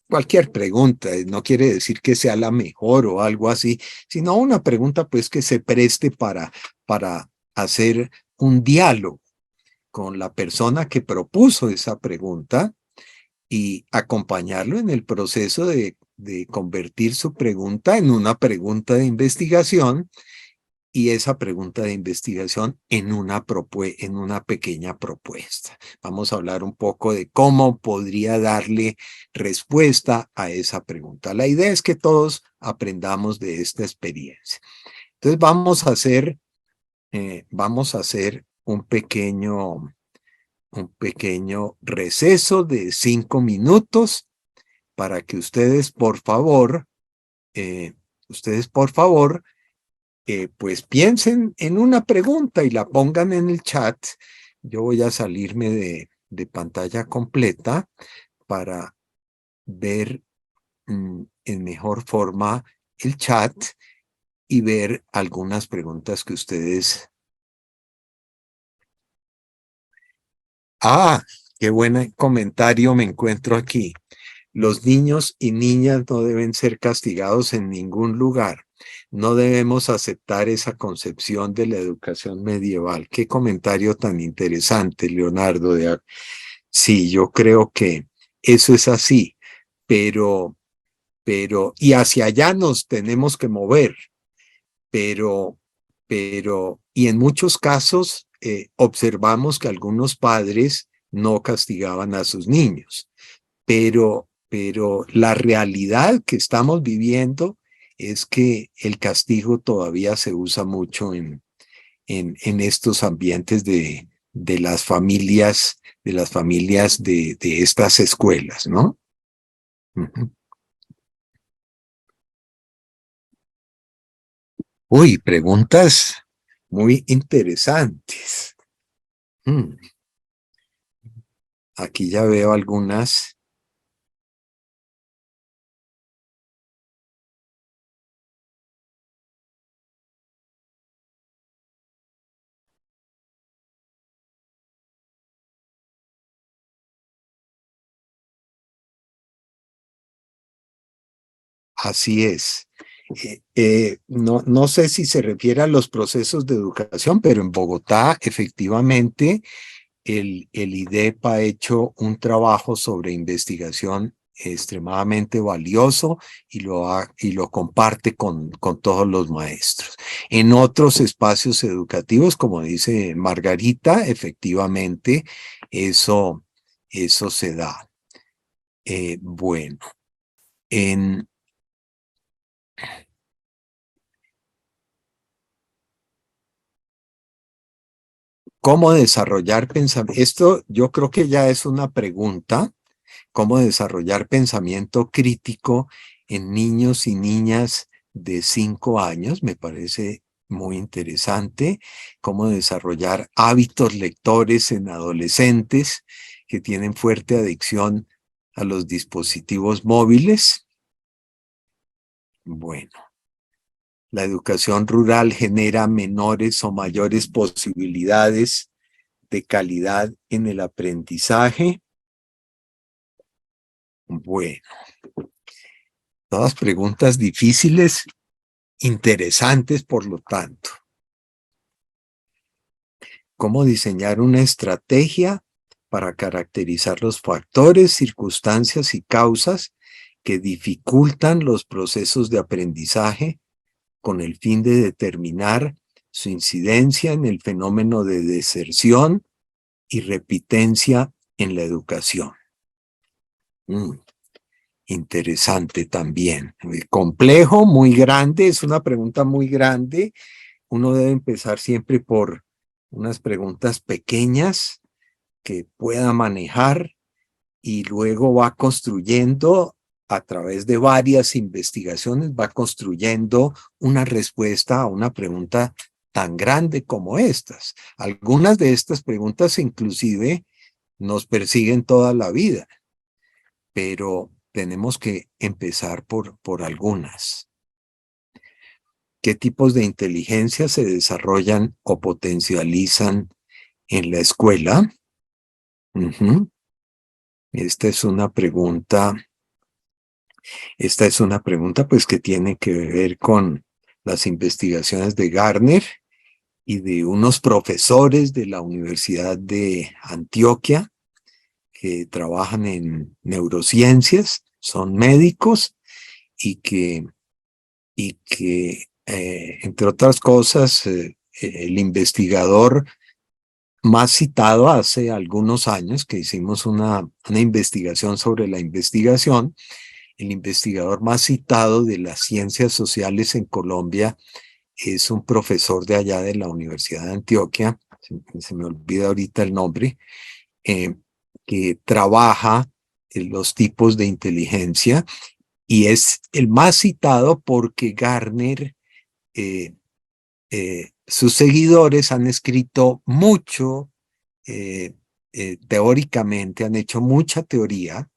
cualquier pregunta, no quiere decir que sea la mejor o algo así, sino una pregunta pues que se preste para hacer un diálogo con la persona que propuso esa pregunta y acompañarlo en el proceso de convertir su pregunta en una pregunta de investigación, y esa pregunta de investigación en una pequeña propuesta. Vamos a hablar un poco de cómo podría darle respuesta a esa pregunta. La idea es que todos aprendamos de esta experiencia. Entonces vamos a hacer un pequeño receso de 5 minutos para que ustedes, por favor, ustedes por favor, pues piensen en una pregunta y la pongan en el chat. Yo voy a salirme de pantalla completa para ver en mejor forma el chat y ver algunas preguntas que ustedes... Ah, qué buen comentario me encuentro aquí. Los niños y niñas no deben ser castigados en ningún lugar. No debemos aceptar esa concepción de la educación medieval. Qué comentario tan interesante, Leonardo. Sí, yo creo que eso es así, pero, y hacia allá nos tenemos que mover, pero, y en muchos casos observamos que algunos padres no castigaban a sus niños, pero la realidad que estamos viviendo es que el castigo todavía se usa mucho en estos ambientes de las familias, de estas escuelas, ¿no? Ujú. Uy, preguntas muy interesantes. Mm, Aquí ya veo algunas. Así es. No sé si se refiere a los procesos de educación, pero en Bogotá efectivamente el IDEP ha hecho un trabajo sobre investigación extremadamente valioso y lo comparte con todos los maestros. En otros espacios educativos, como dice Margarita, efectivamente eso se da. Bueno, en cómo desarrollar pensamiento, esto yo creo que ya es una pregunta, cómo desarrollar pensamiento crítico en niños y niñas de 5 años, me parece muy interesante, cómo desarrollar hábitos lectores en adolescentes que tienen fuerte adicción a los dispositivos móviles. Bueno, la educación rural genera menores o mayores posibilidades de calidad en el aprendizaje. Bueno, todas preguntas difíciles, interesantes por lo tanto. ¿Cómo diseñar una estrategia para caracterizar los factores, circunstancias y causas que dificultan los procesos de aprendizaje con el fin de determinar su incidencia en el fenómeno de deserción y repitencia en la educación? Interesante también. Complejo, muy grande, es una pregunta muy grande. Uno debe empezar siempre por unas preguntas pequeñas que pueda manejar y luego va construyendo a través de varias investigaciones, va construyendo una respuesta a una pregunta tan grande como estas. Algunas de estas preguntas inclusive nos persiguen toda la vida, pero tenemos que empezar por algunas. ¿Qué tipos de inteligencia se desarrollan o potencializan en la escuela? Esta es una pregunta, pues que tiene que ver con las investigaciones de Gardner y de unos profesores de la Universidad de Antioquia que trabajan en neurociencias, son médicos y que entre otras cosas, el investigador más citado hace algunos años que hicimos una investigación sobre la investigación, el investigador más citado de las ciencias sociales en Colombia es un profesor de allá de la Universidad de Antioquia, se me olvida ahorita el nombre, que trabaja en los tipos de inteligencia y es el más citado porque Gardner, sus seguidores han escrito mucho, teóricamente, han hecho mucha teoría,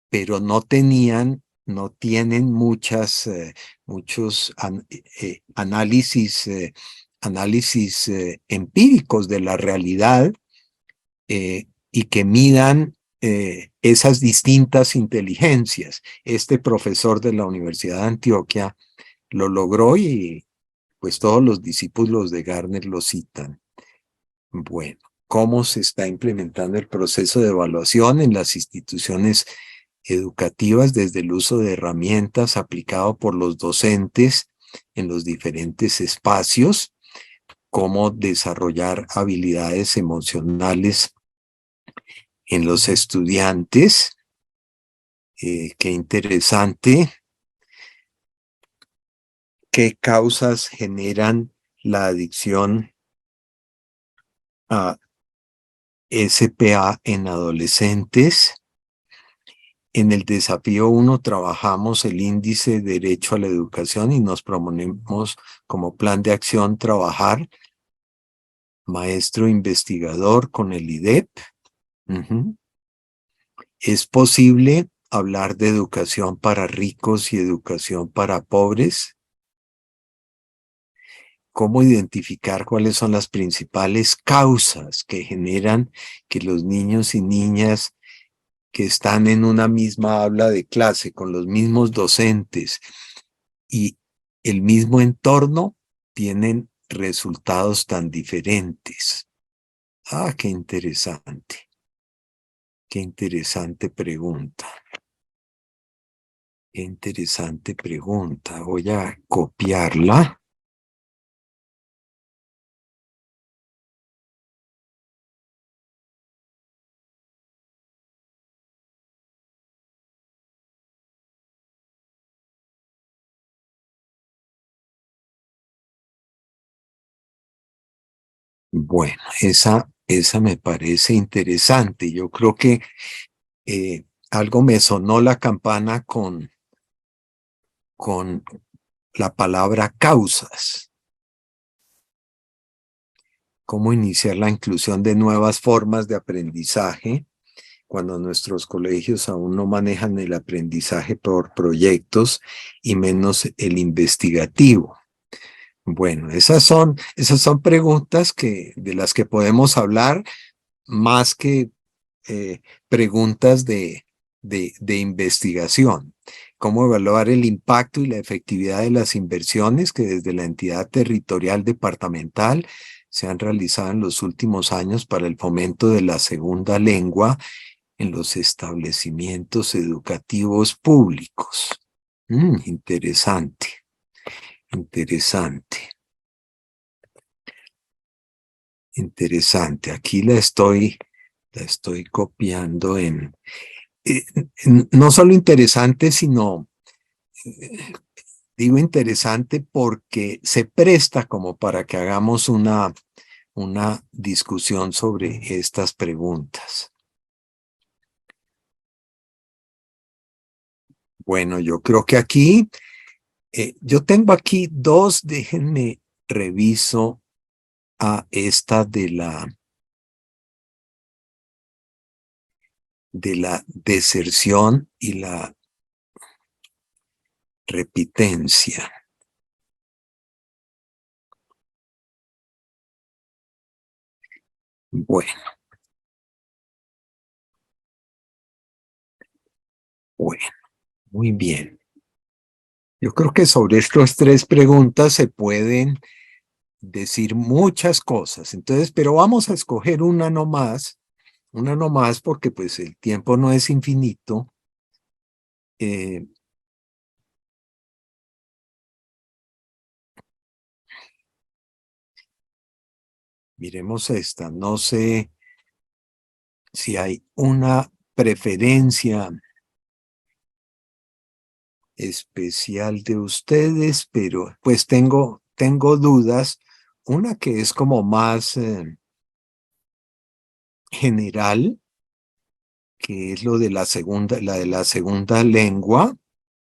pero no tienen muchos análisis, empíricos de la realidad, y que midan esas distintas inteligencias. Este profesor de la Universidad de Antioquia lo logró y pues todos los discípulos de Gardner lo citan. Bueno, ¿cómo se está implementando el proceso de evaluación en las instituciones educativas desde el uso de herramientas aplicado por los docentes en los diferentes espacios? ¿Cómo desarrollar habilidades emocionales en los estudiantes? Qué interesante. ¿Qué causas generan la adicción a SPA en adolescentes? En el desafío 1 trabajamos el índice de derecho a la educación y nos proponemos como plan de acción trabajar maestro investigador con el IDEP. ¿Es posible hablar de educación para ricos y educación para pobres? ¿Cómo identificar cuáles son las principales causas que generan que los niños y niñas que están en una misma aula de clase con los mismos docentes y el mismo entorno tienen resultados tan diferentes? Ah, qué interesante. Qué interesante pregunta. Qué interesante pregunta. Voy a copiarla. Bueno, esa me parece interesante. Yo creo que algo me sonó la campana con la palabra causas. Cómo iniciar la inclusión de nuevas formas de aprendizaje cuando nuestros colegios aún no manejan el aprendizaje por proyectos y menos el investigativo. Bueno, esas son preguntas de las que podemos hablar más que preguntas de investigación. Cómo evaluar el impacto y la efectividad de las inversiones que desde la entidad territorial departamental se han realizado en los últimos años para el fomento de la segunda lengua en los establecimientos educativos públicos. Interesante, interesante, interesante. Aquí la estoy copiando no solo interesante, sino, digo interesante porque se presta como para que hagamos una discusión sobre estas preguntas. Bueno, yo creo que aquí, yo tengo aquí dos, déjenme reviso a esta de la deserción y la repitencia. Bueno, muy bien. Yo creo que sobre estas tres preguntas se pueden decir muchas cosas. Entonces, pero vamos a escoger una nomás porque pues el tiempo no es infinito. Miremos esta. No sé si hay una preferencia especial de ustedes, pero pues tengo dudas. Una que es como más general, que es la de la segunda lengua.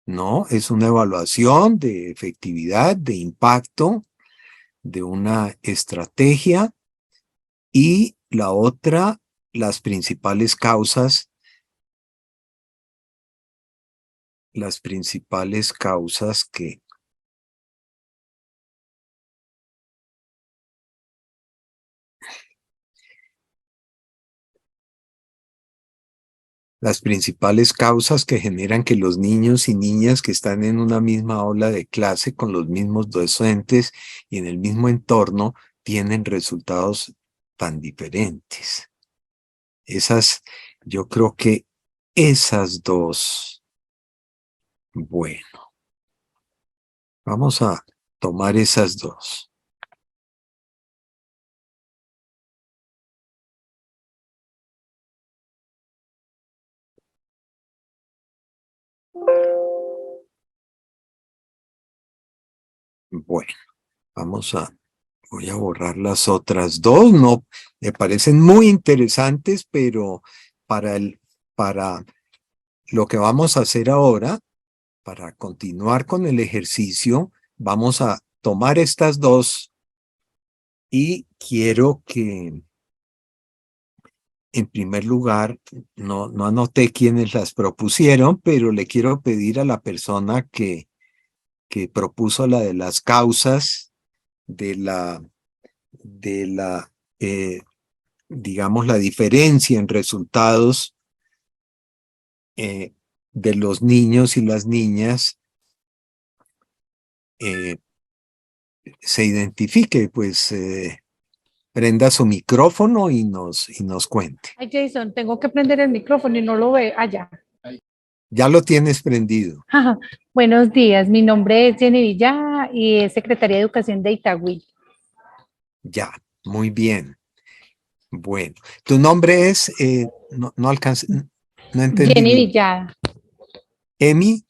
¿no? Es una evaluación de efectividad, de impacto, de una estrategia, y la otra, las principales causas, que generan que los niños y niñas que están en una misma aula de clase con los mismos docentes y en el mismo entorno tienen resultados tan diferentes. Yo creo que esas dos, bueno, vamos a tomar esas dos. Bueno, voy a borrar las otras dos. No, me parecen muy interesantes, pero para para lo que vamos a hacer ahora, para continuar con el ejercicio, vamos a tomar estas dos y quiero que, en primer lugar, no anoté quiénes las propusieron, pero le quiero pedir a la persona que propuso la de las causas de la digamos, la diferencia en resultados de los niños y las niñas, se identifique, pues prenda su micrófono y nos cuente. Ay, Jason, tengo que prender el micrófono y no lo ve allá. Ya lo tienes prendido. Ajá. Buenos días, mi nombre es Jenny Villa y es secretaria de Educación de Itagüí. Ya, muy bien. Bueno, tu nombre es, no alcancé, no entendí Jenny bien. Villada. Emi,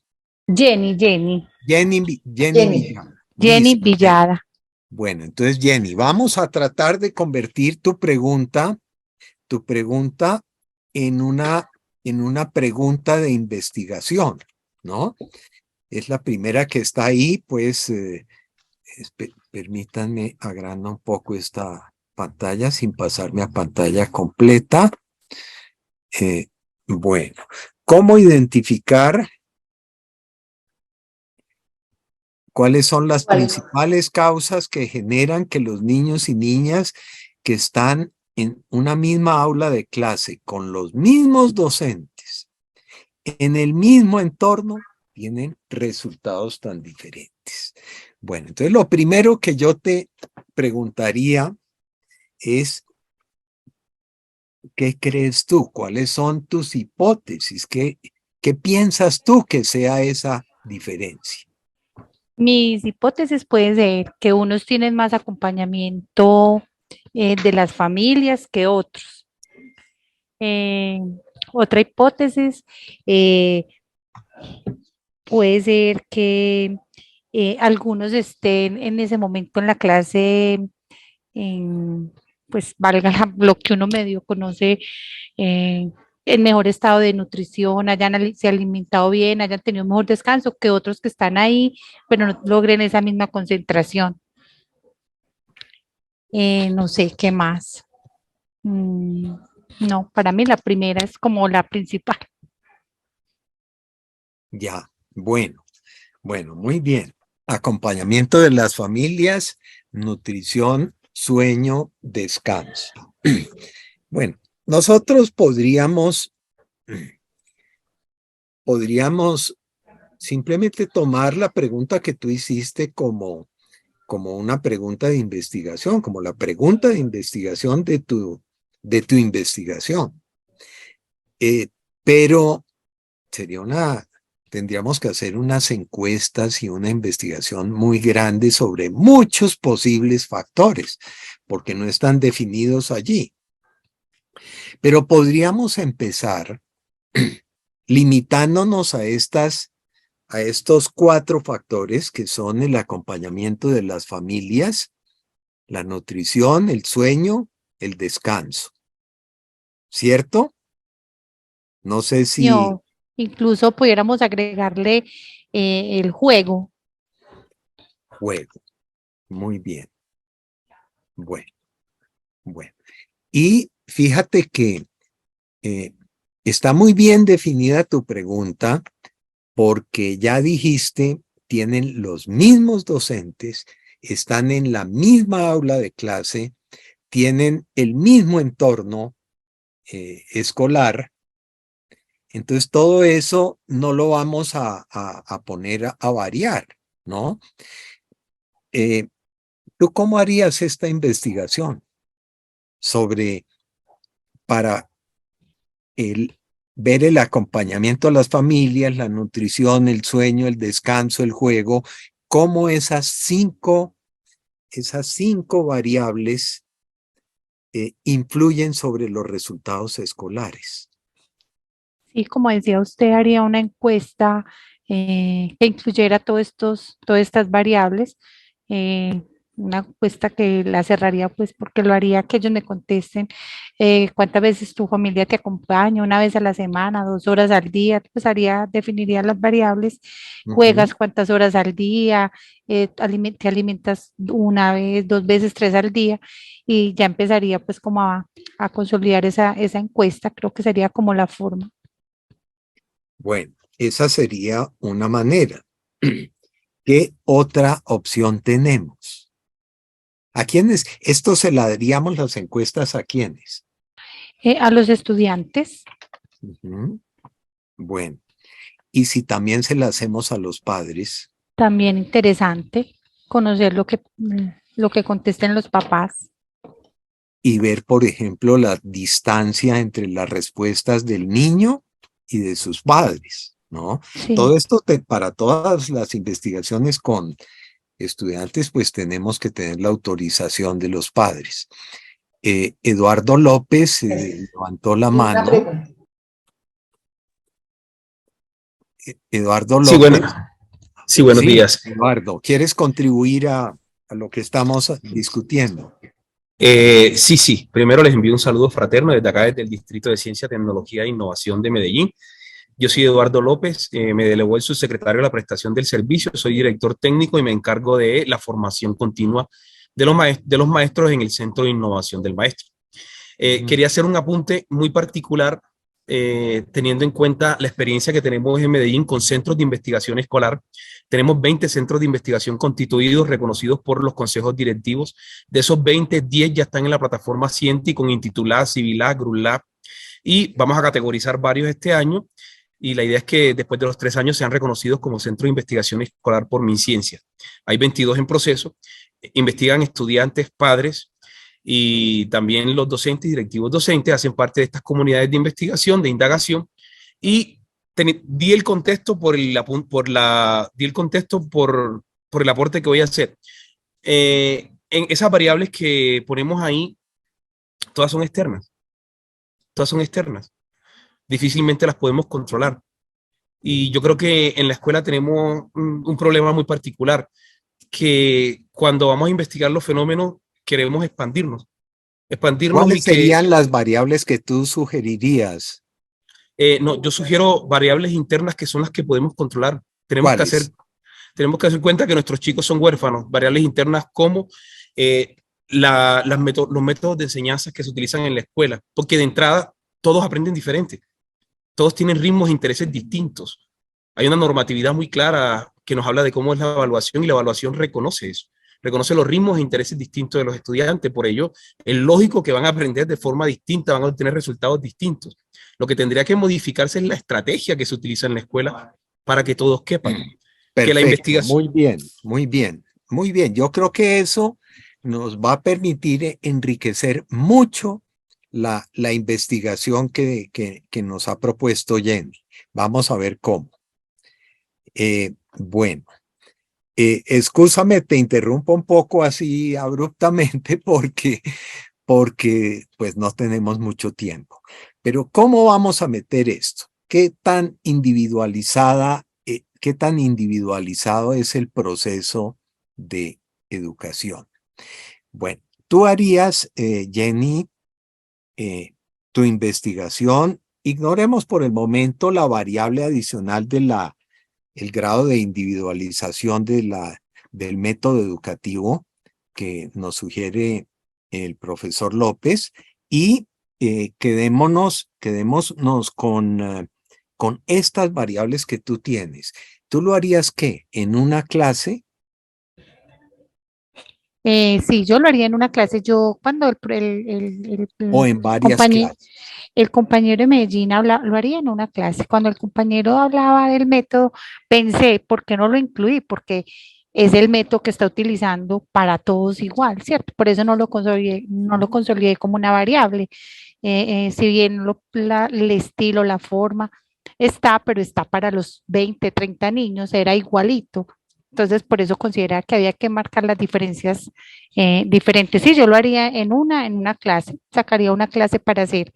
Jenny Jenny Villada. Listo. Villada. Bueno, entonces, Jenny, vamos a tratar de convertir tu pregunta en una pregunta de investigación, ¿no? Es la primera que está ahí, pues permítanme agrandar un poco esta pantalla sin pasarme a pantalla completa. Bueno, ¿cómo identificar cuáles son las principales causas que generan que los niños y niñas que están en una misma aula de clase con los mismos docentes, en el mismo entorno, tienen resultados tan diferentes? Bueno, entonces lo primero que yo te preguntaría es, ¿qué crees tú? ¿Cuáles son tus hipótesis? ¿Qué piensas tú que sea esa diferencia? Mis hipótesis pueden ser que unos tienen más acompañamiento de las familias que otros. Eh, Otra hipótesis eh, puede ser que algunos estén en ese momento en la clase, en, pues valga lo que uno medio conoce, eh, en mejor estado de nutrición, se alimentado bien, hayan tenido mejor descanso que otros que están ahí, pero no logren esa misma concentración. No sé qué más. No, para mí la primera es como la principal. Ya, bueno, muy bien. Acompañamiento de las familias, nutrición, sueño, descanso. Bueno, nosotros podríamos simplemente tomar la pregunta que tú hiciste como una pregunta de investigación, como la pregunta de investigación de tu investigación. Pero tendríamos que hacer unas encuestas y una investigación muy grande sobre muchos posibles factores, porque no están definidos allí. Pero podríamos empezar limitándonos a estos 4 factores, que son el acompañamiento de las familias, la nutrición, el sueño, el descanso. ¿Cierto? No sé si... Incluso pudiéramos agregarle el juego. Juego. Muy bien. Bueno, bueno. Y fíjate que está muy bien definida tu pregunta porque ya dijiste, tienen los mismos docentes, están en la misma aula de clase, tienen el mismo entorno escolar. Entonces todo eso no lo vamos a poner a variar, ¿no? ¿Tú cómo harías esta investigación para ver el acompañamiento a las familias, la nutrición, el sueño, el descanso, el juego, cómo esas cinco variables influyen sobre los resultados escolares? Y como decía usted, haría una encuesta que incluyera todas estas variables, eh, una encuesta que la cerraría, pues, porque lo haría que ellos me contesten cuántas veces tu familia te acompaña, una vez a la semana, 2 horas al día, pues definiría las variables, juegas cuántas horas al día, te alimentas una vez, 2 veces, 3 al día, y ya empezaría pues como a consolidar esa encuesta, creo que sería como la forma. Bueno, esa sería una manera. ¿Qué otra opción tenemos? ¿A quiénes? Esto se la daríamos las encuestas ¿a quiénes? A los estudiantes. Bueno, y si también se la hacemos a los padres. También interesante conocer lo que contesten los papás. Y ver, por ejemplo, la distancia entre las respuestas del niño y de sus padres, ¿no? Sí. Todo esto para todas las investigaciones con estudiantes, pues tenemos que tener la autorización de los padres. Eduardo López levantó la mano. Eduardo Sí, López. sí, buenos días. Eduardo, ¿quieres contribuir a lo que estamos discutiendo? Sí. Primero les envío un saludo fraterno desde acá, desde el Distrito de Ciencia, Tecnología e Innovación de Medellín. Yo soy Eduardo López, me delegó el subsecretario de la prestación del servicio, soy director técnico y me encargo de la formación continua de los maestros en el Centro de Innovación del Maestro. Quería hacer un apunte muy particular, teniendo en cuenta la experiencia que tenemos en Medellín con centros de investigación escolar. Tenemos 20 centros de investigación constituidos, reconocidos por los consejos directivos. De esos 20, 10 ya están en la plataforma Cienti con Intitulab, Civilab, Grunlab, y vamos a categorizar varios este año. Y la idea es que después de los 3 años sean reconocidos como centro de investigación escolar por MinCiencia. Hay 22 en proceso, investigan estudiantes, padres, y también los docentes y directivos docentes hacen parte de estas comunidades de investigación, de indagación, y di el contexto por el aporte que voy a hacer. En esas variables que ponemos ahí, todas son externas. Difícilmente las podemos controlar. Y yo creo que en la escuela tenemos un problema muy particular, que cuando vamos a investigar los fenómenos queremos expandirnos ¿Cuáles y serían las variables que tú sugerirías? No, yo sugiero variables internas que son las que podemos controlar. ¿Cuáles? Tenemos que hacer cuenta que nuestros chicos son huérfanos. Variables internas como los métodos de enseñanza que se utilizan en la escuela, porque de entrada todos aprenden diferente. Todos tienen ritmos e intereses distintos. Hay una normatividad muy clara que nos habla de cómo es la evaluación y la evaluación reconoce eso. Reconoce los ritmos e intereses distintos de los estudiantes. Por ello, es lógico que van a aprender de forma distinta, van a obtener resultados distintos. Lo que tendría que modificarse es la estrategia que se utiliza en la escuela para que todos quepan. Perfecto, que la investigación... muy bien. Yo creo que eso nos va a permitir enriquecer mucho la investigación que nos ha propuesto Jenny. Vamos a ver cómo. Bueno, excúsame, te interrumpo un poco así abruptamente porque pues no tenemos mucho tiempo. Pero ¿cómo vamos a meter esto? ¿Qué tan individualizado es el proceso de educación? Bueno, tú harías, Jenny, tu investigación. Ignoremos por el momento la variable adicional de la el grado de individualización del método educativo que nos sugiere el profesor López y quedémonos con estas variables que tú tienes. ¿Tú lo harías qué? ¿En una clase? Sí, yo lo haría en una clase. Yo cuando ¿O en varias compañero, clases? el compañero de Medellín lo haría en una clase. Cuando el compañero hablaba del método, pensé, ¿por qué no lo incluí? Porque es el método que está utilizando para todos igual, ¿cierto? Por eso no lo consolidé como una variable. Si bien el estilo, la forma está, pero está para los 20, 30 niños, era igualito. Entonces, por eso considera que había que marcar las diferencias diferentes. Sí, yo lo haría en una clase, sacaría una clase para hacer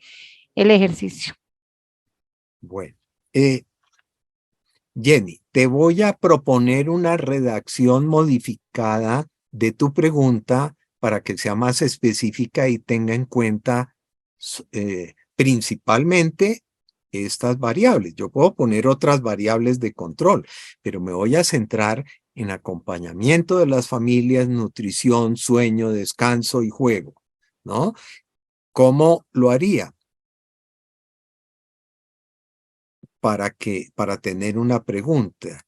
el ejercicio. Bueno, Jenny, te voy a proponer una redacción modificada de tu pregunta para que sea más específica y tenga en cuenta principalmente estas variables. Yo puedo poner otras variables de control, pero me voy a centrar en acompañamiento de las familias, nutrición, sueño, descanso y juego, ¿no? ¿Cómo lo haría? Para tener una pregunta.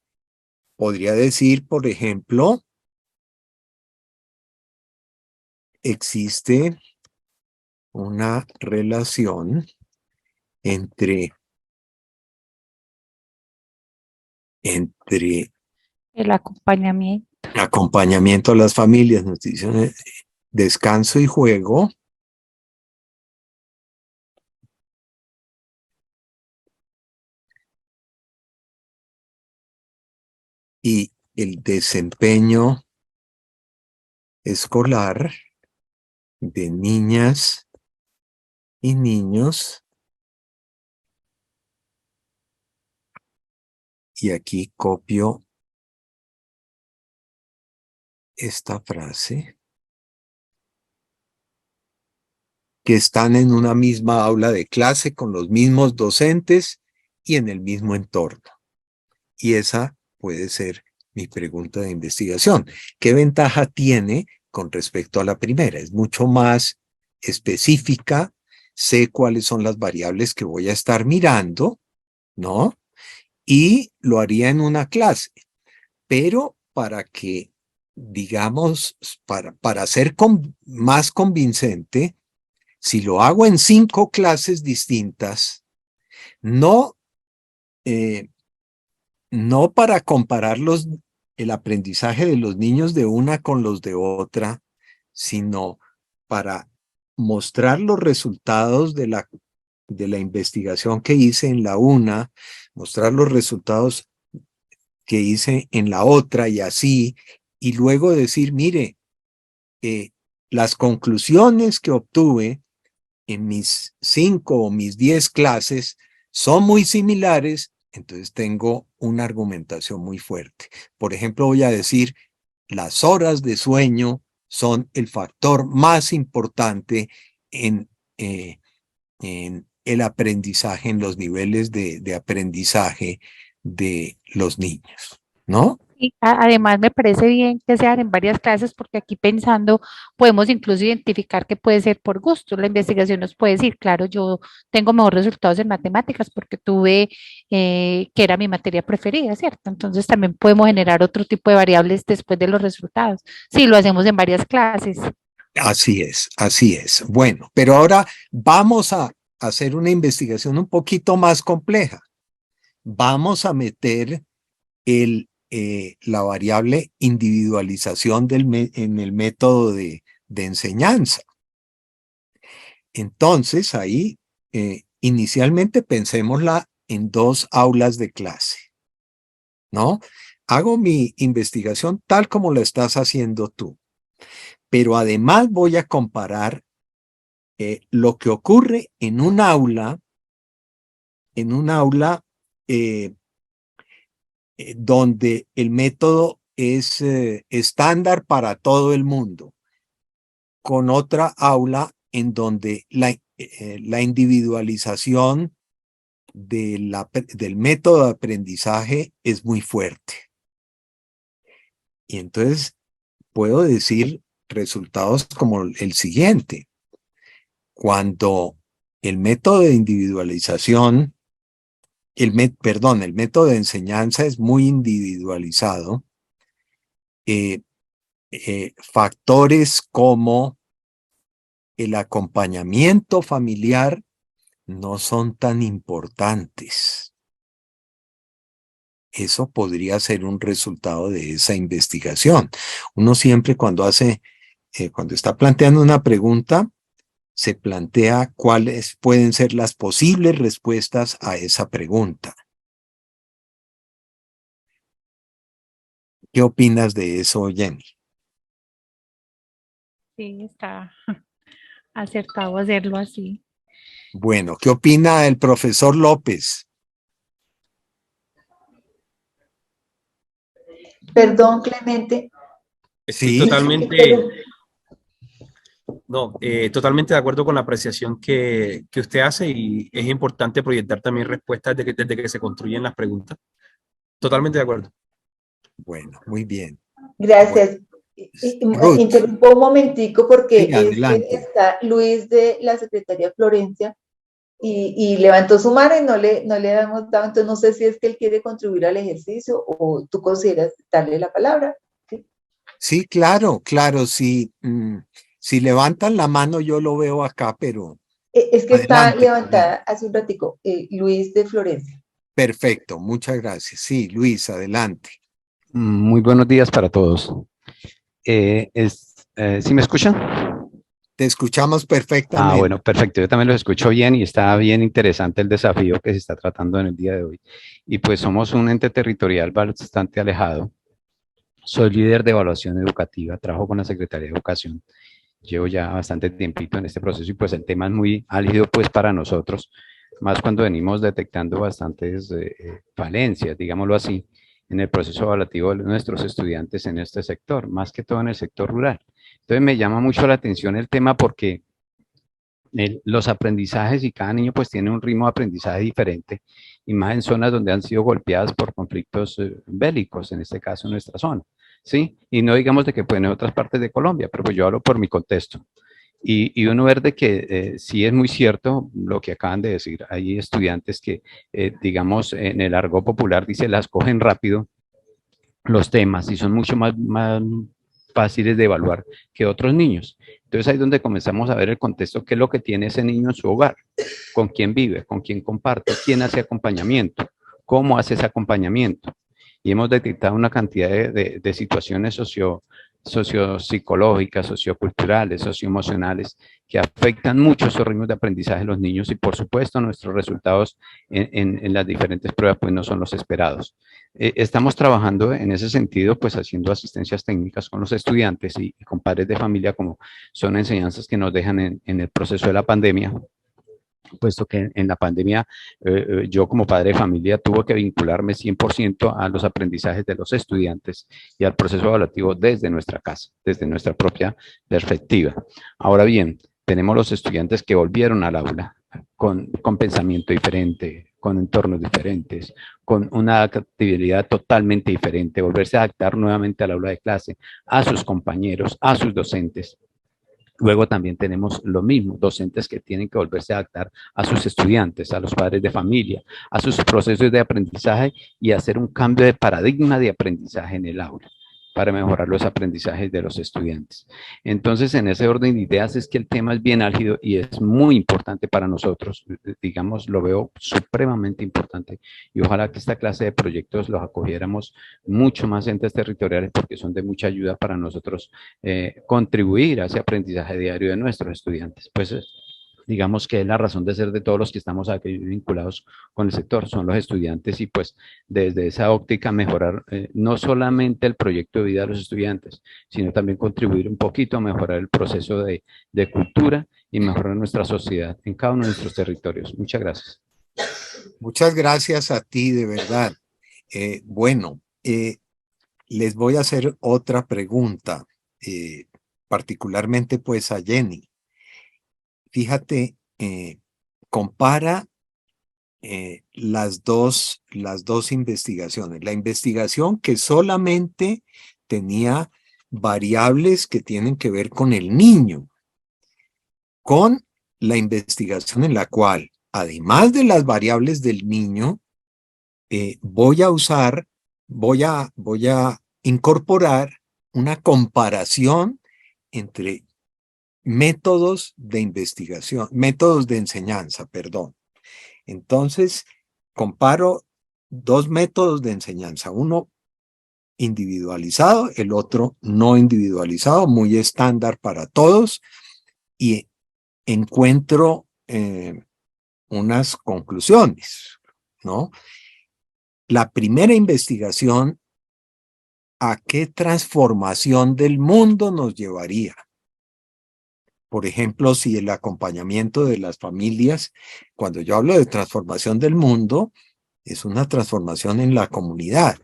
Podría decir, por ejemplo, existe una relación entre El acompañamiento. acompañamiento a las familias, nutrición, descanso y juego y el desempeño escolar de niñas y niños. Y aquí copio esta frase, que están en una misma aula de clase con los mismos docentes y en el mismo entorno. Y esa puede ser mi pregunta de investigación. ¿Qué ventaja tiene con respecto a la primera? Es mucho más específica, sé cuáles son las variables que voy a estar mirando, ¿no? Y lo haría en una clase, pero para que, digamos, para ser más convincente, si lo hago en 5 clases distintas, no, no para comparar el aprendizaje de los niños de una con los de otra, sino para mostrar los resultados de la investigación que hice en la una, mostrar los resultados que hice en la otra y así, y luego decir, mire, las conclusiones que obtuve en mis 5 o mis 10 clases son muy similares, entonces tengo una argumentación muy fuerte. Por ejemplo, voy a decir, las horas de sueño son el factor más importante en el aprendizaje, en los niveles de aprendizaje de los niños, ¿no? Y además me parece bien que sean en varias clases porque aquí pensando podemos incluso identificar que puede ser por gusto. La investigación nos puede decir, claro, yo tengo mejores resultados en matemáticas porque tuve que era mi materia preferida, ¿cierto? Entonces también podemos generar otro tipo de variables después de los resultados. Si lo hacemos en varias clases. Así es, así es. Bueno, pero ahora vamos a hacer una investigación un poquito más compleja. Vamos a meter la variable individualización en el método de enseñanza. Entonces, ahí, inicialmente pensémosla en 2 aulas de clase, ¿no? Hago mi investigación tal como la estás haciendo tú, pero además voy a comparar lo que ocurre en un aula eh, donde el método es estándar para todo el mundo, con otra aula en donde la individualización del método de aprendizaje es muy fuerte. Y entonces puedo decir resultados como el siguiente. Cuando el método de individualización, el método de enseñanza es muy individualizado, factores como el acompañamiento familiar no son tan importantes. Eso podría ser un resultado de esa investigación. Uno siempre cuando está planteando una pregunta, se plantea cuáles pueden ser las posibles respuestas a esa pregunta. ¿Qué opinas de eso, Jenny? Sí, está acertado hacerlo así. Bueno, ¿qué opina el profesor López? Perdón, Clemente. Estoy Sí, totalmente de acuerdo con la apreciación que usted hace y es importante proyectar también respuestas desde que se construyen las preguntas. Totalmente de acuerdo. bueno, muy bien. Gracias. Ruth, Interrumpo un momentico porque sí, es que adelante. está Luis de la Secretaría Florencia y levantó su mano y no le hemos dado, entonces no sé si es que él quiere contribuir al ejercicio o tú consideras darle la palabra. ¿Sí? Sí, claro, claro, sí. Si levantan la mano yo lo veo acá, pero Es que está adelante, adelante. levantada hace un ratico, Luis de Florencia. Perfecto, muchas gracias. Sí, Luis, adelante. Muy buenos días para todos. ¿Sí me escuchan? Te escuchamos Ah, perfectamente. bueno, perfecto. Yo también los escucho bien y está bien interesante el desafío que se está tratando en el día de hoy. Y pues somos un ente territorial bastante alejado. Soy líder de evaluación educativa, trabajo con la Secretaría de Educación. Llevo ya bastante tiempito en este proceso y pues el tema es muy álgido pues para nosotros, más cuando venimos detectando bastantes falencias, digámoslo así, en el proceso evaluativo de nuestros estudiantes en este sector, más que todo en el sector rural. Entonces me llama mucho la atención el tema porque los aprendizajes y cada niño pues tiene un ritmo de aprendizaje diferente y más en zonas donde han sido golpeadas por conflictos bélicos, en este caso en nuestra zona, ¿sí? Y no digamos de que pues en otras partes de Colombia, pero pues yo hablo por mi contexto. Y uno ver de que sí es muy cierto lo que acaban de decir. Hay estudiantes que, digamos, en el argot popular dice, las cogen rápido los temas y son mucho más fáciles de evaluar que otros niños. Entonces ahí es donde comenzamos a ver el contexto, qué es lo que tiene ese niño en su hogar, con quién vive, con quién comparte, quién hace acompañamiento, cómo hace ese acompañamiento. Y hemos detectado una cantidad de situaciones sociopsicológicas, socioculturales, socioemocionales, que afectan mucho esos ritmos de aprendizaje de los niños y por supuesto nuestros resultados en las diferentes pruebas pues no son los esperados. Estamos trabajando en ese sentido, pues haciendo asistencias técnicas con los estudiantes y con padres de familia, como son enseñanzas que nos dejan en el proceso de la pandemia, puesto que en la pandemia yo como padre de familia tuve que vincularme 100% a los aprendizajes de los estudiantes y al proceso evaluativo desde nuestra casa, desde nuestra propia perspectiva. Ahora bien, tenemos los estudiantes que volvieron al aula con pensamiento diferente, con entornos diferentes, con una adaptabilidad totalmente diferente, volverse a adaptar nuevamente al aula de clase, a sus compañeros, a sus docentes. Luego también tenemos lo mismo, docentes que tienen que volverse a adaptar a sus estudiantes, a los padres de familia, a sus procesos de aprendizaje y hacer un cambio de paradigma de aprendizaje en el aula para mejorar los aprendizajes de los estudiantes. Entonces, en ese orden de ideas es que el tema es bien álgido y es muy importante para nosotros, digamos, lo veo supremamente importante y ojalá que esta clase de proyectos los acogiéramos mucho más entes territoriales porque son de mucha ayuda para nosotros contribuir a ese aprendizaje diario de nuestros estudiantes. Pues digamos que es la razón de ser de todos los que estamos aquí vinculados con el sector, son los estudiantes y pues desde esa óptica mejorar no solamente el proyecto de vida de los estudiantes, sino también contribuir un poquito a mejorar el proceso de cultura y mejorar nuestra sociedad en cada uno de nuestros territorios. Muchas gracias. Muchas gracias a ti, de verdad. Bueno, les voy a hacer otra pregunta, particularmente pues a Jenny. Fíjate, compara las dos investigaciones. La investigación que solamente tenía variables que tienen que ver con el niño, con la investigación en la cual, además de las variables del niño, voy a incorporar una comparación entre métodos de investigación, métodos de enseñanza, perdón. Entonces, comparo dos métodos de enseñanza, uno individualizado, el otro no individualizado, muy estándar para todos, y encuentro unas conclusiones, ¿no? La primera investigación, ¿a qué transformación del mundo nos llevaría? Por ejemplo, si el acompañamiento de las familias, cuando yo hablo de transformación del mundo, es una transformación en la comunidad.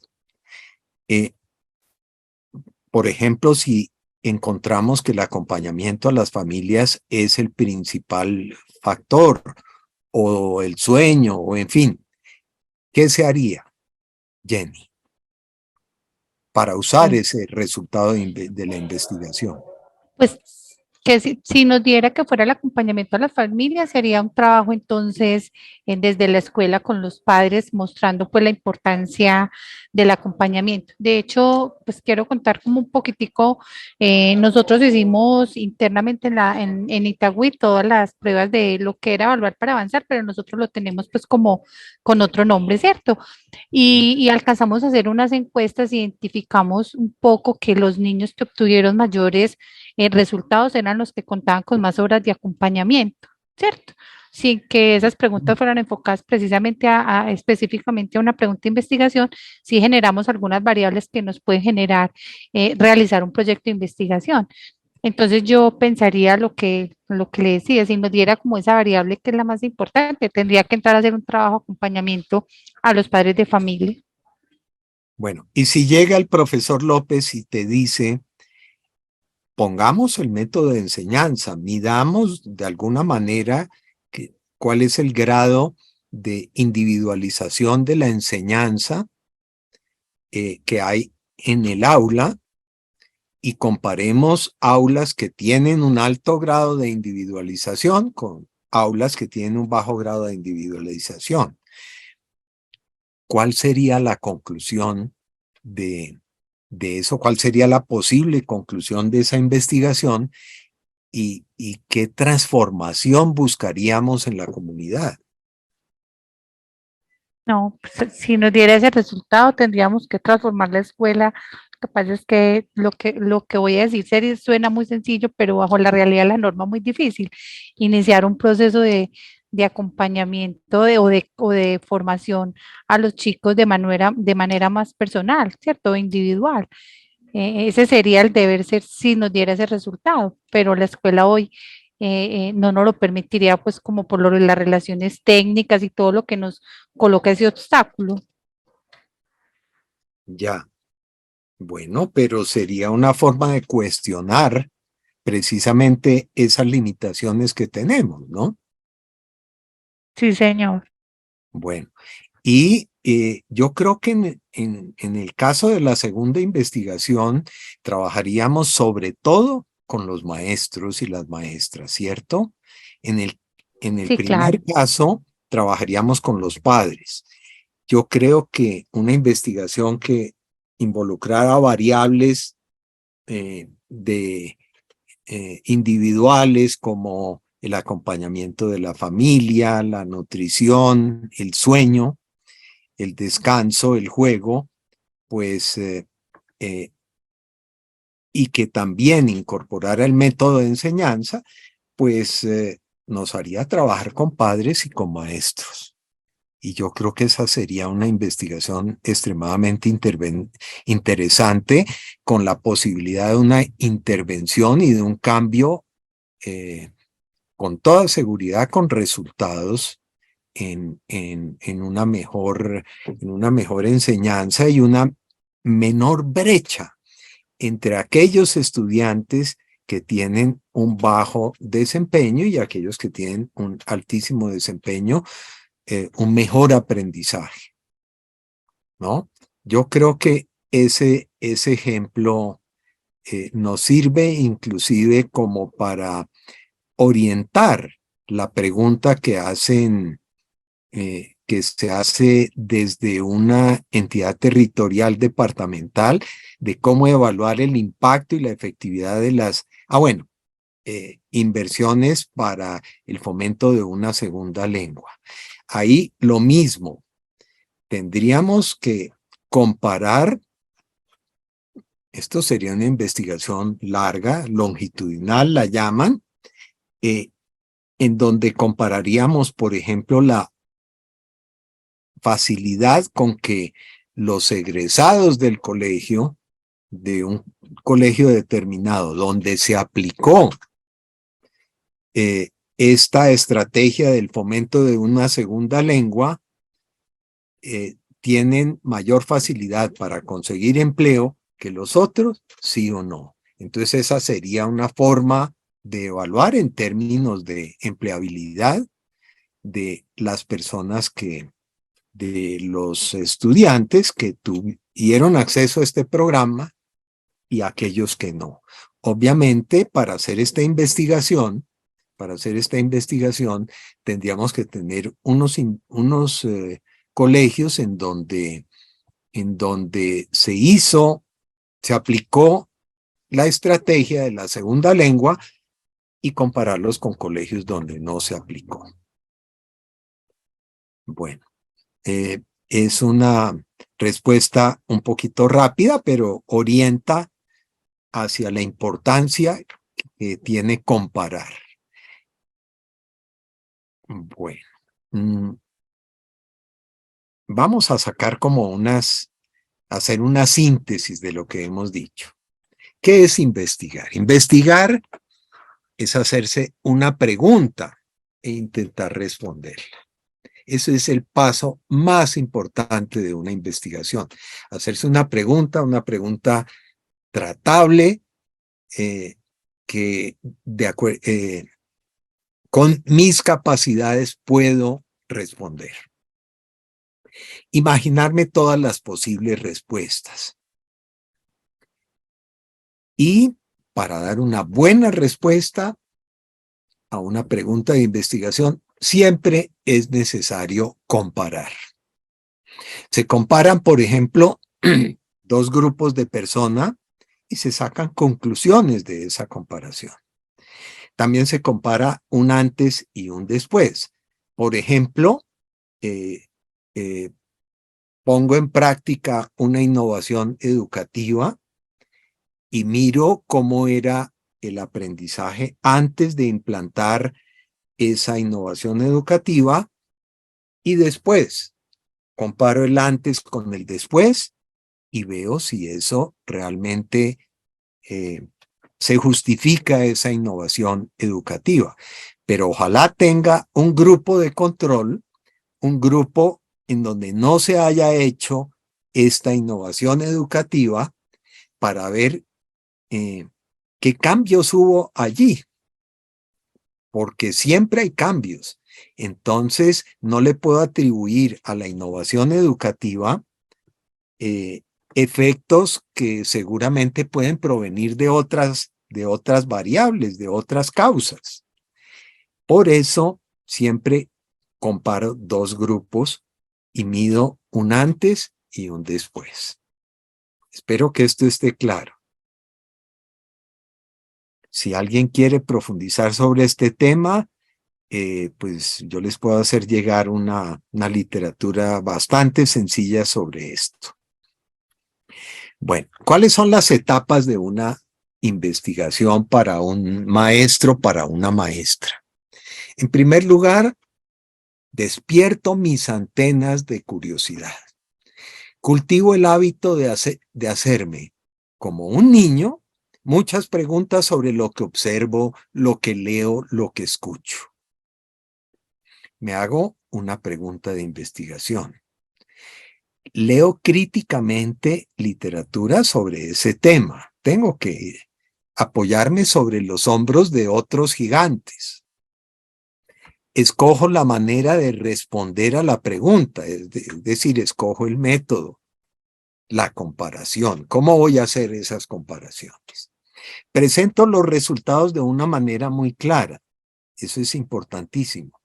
Por ejemplo, si encontramos que el acompañamiento a las familias es el principal factor, o el sueño, o en fin, ¿qué se haría, Jenny, para usar ese resultado de la investigación? Pues que si nos diera que fuera el acompañamiento a las familias, sería un trabajo entonces desde la escuela con los padres, mostrando pues la importancia del acompañamiento. De hecho, pues quiero contar como un poquitico, nosotros hicimos internamente en Itagüí todas las pruebas de lo que era evaluar para avanzar, pero nosotros lo tenemos pues como con otro nombre, ¿cierto? Y alcanzamos a hacer unas encuestas, identificamos un poco que los niños que obtuvieron mayores resultados eran los que contaban con más horas de acompañamiento, ¿cierto? Sin que esas preguntas fueran enfocadas precisamente específicamente a una pregunta de investigación, sí generamos algunas variables que nos pueden generar realizar un proyecto de investigación. Entonces yo pensaría lo que le decía, si nos diera como esa variable que es la más importante, tendría que entrar a hacer un trabajo de acompañamiento a los padres de familia. Bueno, y si llega el profesor López y te dice, pongamos el método de enseñanza, midamos de alguna manera cuál es el grado de individualización de la enseñanza que hay en el aula, y comparemos aulas que tienen un alto grado de individualización con aulas que tienen un bajo grado de individualización. ¿Cuál sería la conclusión de eso? ¿Cuál sería la posible conclusión de esa investigación? ¿Y qué transformación buscaríamos en la comunidad? No, pues, si nos diera ese resultado, tendríamos que transformar la escuela. Lo que pasa es que lo que voy a decir suena muy sencillo, pero bajo la realidad de la norma muy difícil. Iniciar un proceso de acompañamiento o de formación a los chicos de manera más personal, ¿cierto? Individual. Ese sería el deber ser si nos diera ese resultado, pero la escuela hoy no nos lo permitiría, pues como por las relaciones técnicas y todo lo que nos coloca ese obstáculo. Ya, bueno, pero sería una forma de cuestionar precisamente esas limitaciones que tenemos, ¿no? Sí, señor. Bueno, y yo creo que en el caso de la segunda investigación trabajaríamos sobre todo con los maestros y las maestras, ¿cierto? En el Sí, claro. primer caso trabajaríamos con los padres. Yo creo que una investigación que involucrara variables individuales como el acompañamiento de la familia, la nutrición, el sueño, el descanso, el juego, pues, y que también incorporara el método de enseñanza, pues nos haría trabajar con padres y con maestros. Y yo creo que esa sería una investigación extremadamente interesante, con la posibilidad de una intervención y de un cambio con toda seguridad, con resultados en una mejor enseñanza y una menor brecha entre aquellos estudiantes que tienen un bajo desempeño y aquellos que tienen un altísimo desempeño, un mejor aprendizaje, ¿no? Yo creo que ese ejemplo nos sirve inclusive como para orientar la pregunta que se hace desde una entidad territorial departamental de cómo evaluar el impacto y la efectividad de las, inversiones para el fomento de una segunda lengua. Ahí lo mismo, tendríamos que comparar, esto sería una investigación larga, longitudinal la llaman, en donde compararíamos, por ejemplo, la facilidad con que los egresados del colegio, de un colegio determinado, donde se aplicó esta estrategia del fomento de una segunda lengua, tienen mayor facilidad para conseguir empleo que los otros, sí o no. Entonces esa sería una forma de evaluar en términos de empleabilidad de las personas de los estudiantes que tuvieron acceso a este programa y aquellos que no. Obviamente, para hacer esta investigación, tendríamos que tener unos colegios en donde se aplicó la estrategia de la segunda lengua y compararlos con colegios donde no se aplicó. Bueno, es una respuesta un poquito rápida, pero orienta hacia la importancia que tiene comparar. Bueno, vamos a sacar hacer una síntesis de lo que hemos dicho. ¿Qué es investigar? Investigar es hacerse una pregunta e intentar responderla. Ese es el paso más importante de una investigación. Hacerse una pregunta tratable, que con mis capacidades puedo responder. Imaginarme todas las posibles respuestas. Y para dar una buena respuesta a una pregunta de investigación, siempre es necesario comparar. Se comparan, por ejemplo, dos grupos de personas y se sacan conclusiones de esa comparación. También se compara un antes y un después. Por ejemplo, pongo en práctica una innovación educativa y miro cómo era el aprendizaje antes de implantar esa innovación educativa y después comparo el antes con el después y veo si eso realmente se justifica esa innovación educativa. Pero ojalá tenga un grupo de control, un grupo en donde no se haya hecho esta innovación educativa para ver qué cambios hubo allí, porque siempre hay cambios. Entonces, no le puedo atribuir a la innovación educativa efectos que seguramente pueden provenir de otras variables, de otras causas. Por eso, siempre comparo dos grupos y mido un antes y un después. Espero que esto esté claro. Si alguien quiere profundizar sobre este tema, pues yo les puedo hacer llegar una literatura bastante sencilla sobre esto. Bueno, ¿cuáles son las etapas de una investigación para un maestro, para una maestra? En primer lugar, despierto mis antenas de curiosidad. Cultivo el hábito de hacerme, como un niño, muchas preguntas sobre lo que observo, lo que leo, lo que escucho. Me hago una pregunta de investigación. Leo críticamente literatura sobre ese tema. Tengo que apoyarme sobre los hombros de otros gigantes. escojo la manera de responder a la pregunta, es decir, escojo el método, la comparación. ¿Cómo voy a hacer esas comparaciones? Presento los resultados de una manera muy clara. Eso es importantísimo.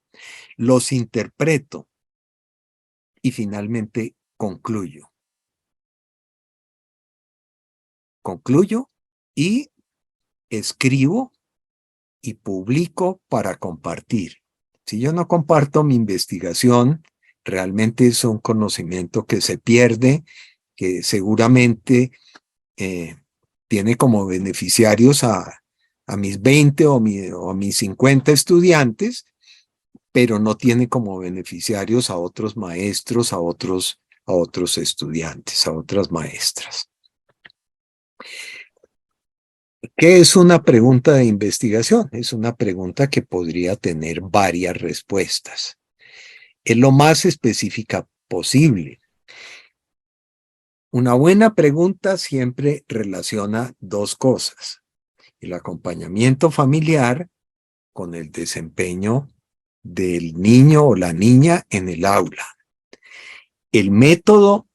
Los interpreto y finalmente concluyo. Concluyo y escribo y publico para compartir. Si yo no comparto mi investigación, realmente es un conocimiento que se pierde, que seguramente tiene como beneficiarios a mis 20 o a mis 50 estudiantes, pero no tiene como beneficiarios a otros maestros, a otros estudiantes, a otras maestras. ¿Qué es una pregunta de investigación? Es una pregunta que podría tener varias respuestas. Es lo más específica posible. Una buena pregunta siempre relaciona dos cosas: el acompañamiento familiar con el desempeño del niño o la niña en el aula, el método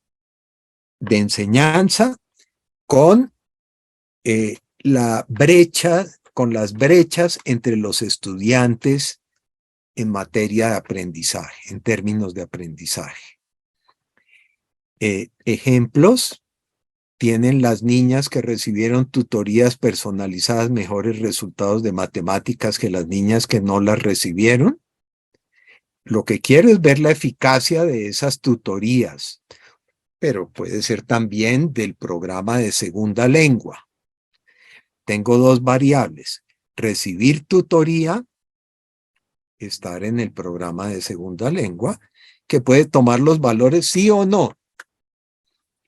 de enseñanza con las brechas entre los estudiantes en materia de aprendizaje, en términos de aprendizaje. Ejemplos: ¿tienen las niñas que recibieron tutorías personalizadas mejores resultados de matemáticas que las niñas que no las recibieron? Lo que quiero es ver la eficacia de esas tutorías, pero puede ser también del programa de segunda lengua. Tengo dos variables: recibir tutoría, estar en el programa de segunda lengua, que puede tomar los valores sí o no.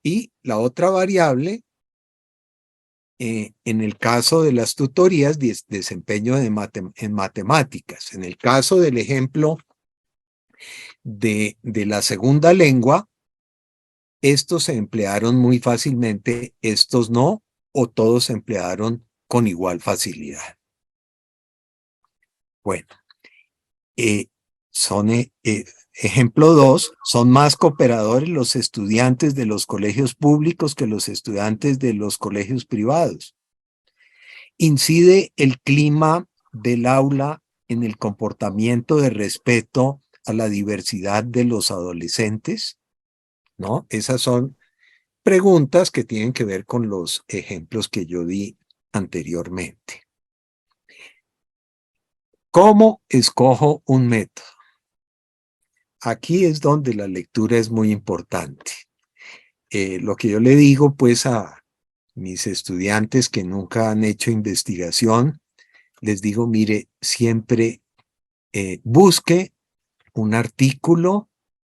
Y la otra variable, en el caso de las tutorías, desempeño en matemáticas. En el caso del ejemplo de la segunda lengua, estos se emplearon muy fácilmente, estos no, o todos se emplearon con igual facilidad. Bueno, ejemplo 2, son más cooperadores los estudiantes de los colegios públicos que los estudiantes de los colegios privados. ¿Incide el clima del aula en el comportamiento de respeto a la diversidad de los adolescentes? ¿No? Esas son preguntas que tienen que ver con los ejemplos que yo di anteriormente. ¿Cómo escojo un método? Aquí es donde la lectura es muy importante. Lo que yo le digo pues a mis estudiantes que nunca han hecho investigación, les digo: mire, siempre busque un artículo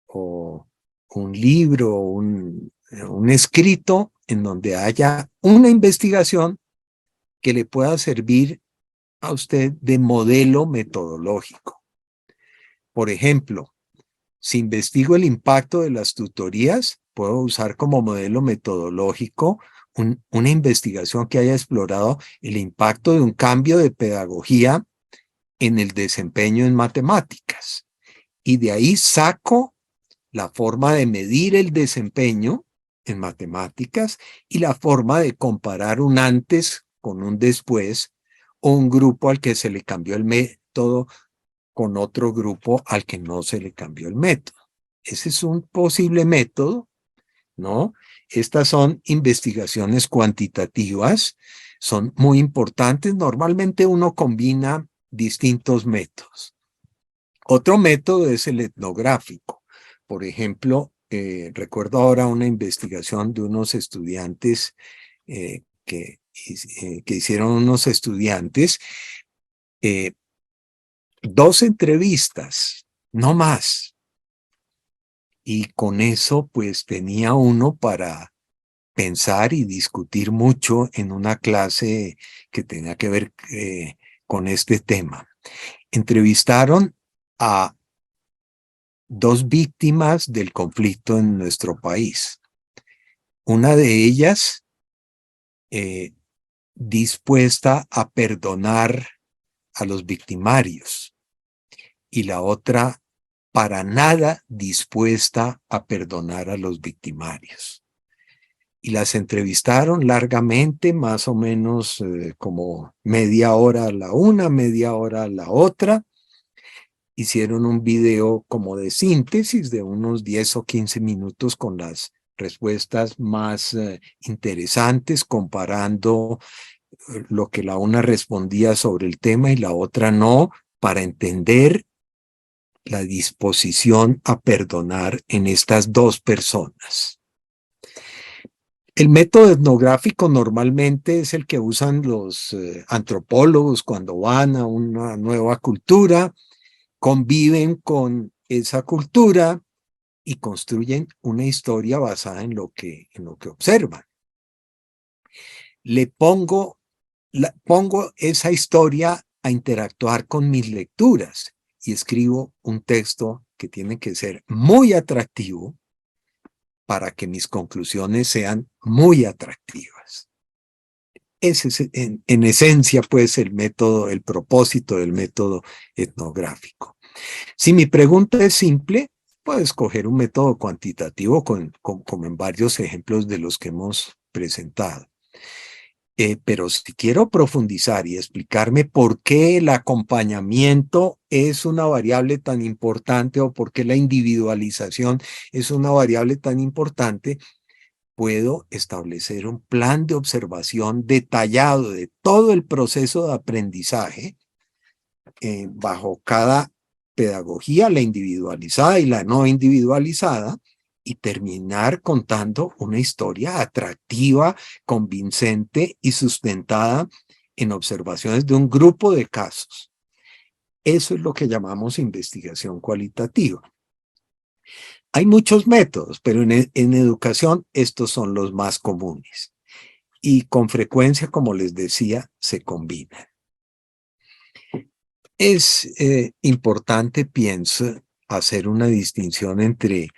o un libro o un escrito en donde haya una investigación que le pueda servir a usted de modelo metodológico. Por ejemplo, si investigo el impacto de las tutorías, puedo usar como modelo metodológico una investigación que haya explorado el impacto de un cambio de pedagogía en el desempeño en matemáticas. Y de ahí saco la forma de medir el desempeño en matemáticas y la forma de comparar un antes con un después, o un grupo al que se le cambió el método con otro grupo al que no se le cambió el método. Ese es un posible método, ¿no? Estas son investigaciones cuantitativas, son muy importantes. Normalmente uno combina distintos métodos. Otro método es el etnográfico. Por ejemplo, recuerdo ahora una investigación de unos estudiantes que hicieron unos estudiantes, 2 entrevistas, no más. Y con eso pues tenía uno para pensar y discutir mucho en una clase que tenía que ver con este tema. Entrevistaron a 2 víctimas del conflicto en nuestro país. Una de ellas dispuesta a perdonar a los victimarios, y la otra para nada dispuesta a perdonar a los victimarios. Y las entrevistaron largamente, más o menos como media hora a la una, media hora a la otra. Hicieron un video como de síntesis de unos 10 o 15 minutos con las respuestas más interesantes, comparando lo que la una respondía sobre el tema y la otra no, para entender la disposición a perdonar en estas dos personas. El método etnográfico normalmente es el que usan los antropólogos cuando van a una nueva cultura, conviven con esa cultura y construyen una historia basada en lo que observan. Pongo esa historia a interactuar con mis lecturas y escribo un texto que tiene que ser muy atractivo para que mis conclusiones sean muy atractivas. Ese es en esencia, pues, el método, el propósito del método etnográfico. Si mi pregunta es simple, puedo escoger un método cuantitativo como en varios ejemplos de los que hemos presentado. Pero si quiero profundizar y explicarme por qué el acompañamiento es una variable tan importante o por qué la individualización es una variable tan importante, puedo establecer un plan de observación detallado de todo el proceso de aprendizaje bajo cada pedagogía, la individualizada y la no individualizada, y terminar contando una historia atractiva, convincente y sustentada en observaciones de un grupo de casos. Eso es lo que llamamos investigación cualitativa. Hay muchos métodos, pero en educación estos son los más comunes. Y con frecuencia, como les decía, se combinan. Es importante, pienso, hacer una distinción entre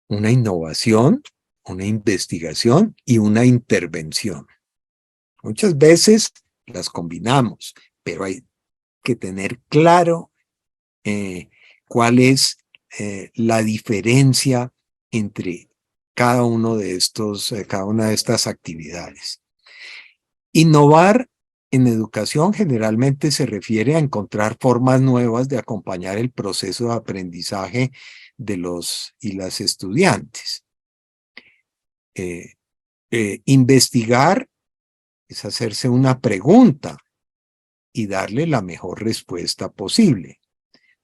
una innovación, una investigación y una intervención. Muchas veces las combinamos, pero hay que tener claro cuál es la diferencia entre cada una de estas actividades. Innovar en educación generalmente se refiere a encontrar formas nuevas de acompañar el proceso de aprendizaje de los y las estudiantes. Investigar es hacerse una pregunta y darle la mejor respuesta posible,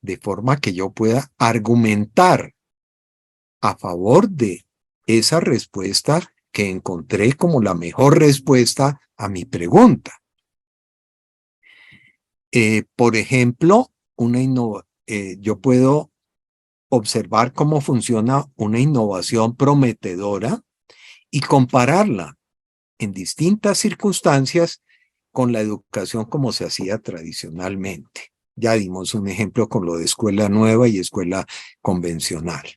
de forma que yo pueda argumentar a favor de esa respuesta que encontré como la mejor respuesta a mi pregunta. Por ejemplo, yo puedo observar cómo funciona una innovación prometedora y compararla en distintas circunstancias con la educación como se hacía tradicionalmente. Ya dimos un ejemplo con lo de escuela nueva y escuela convencional.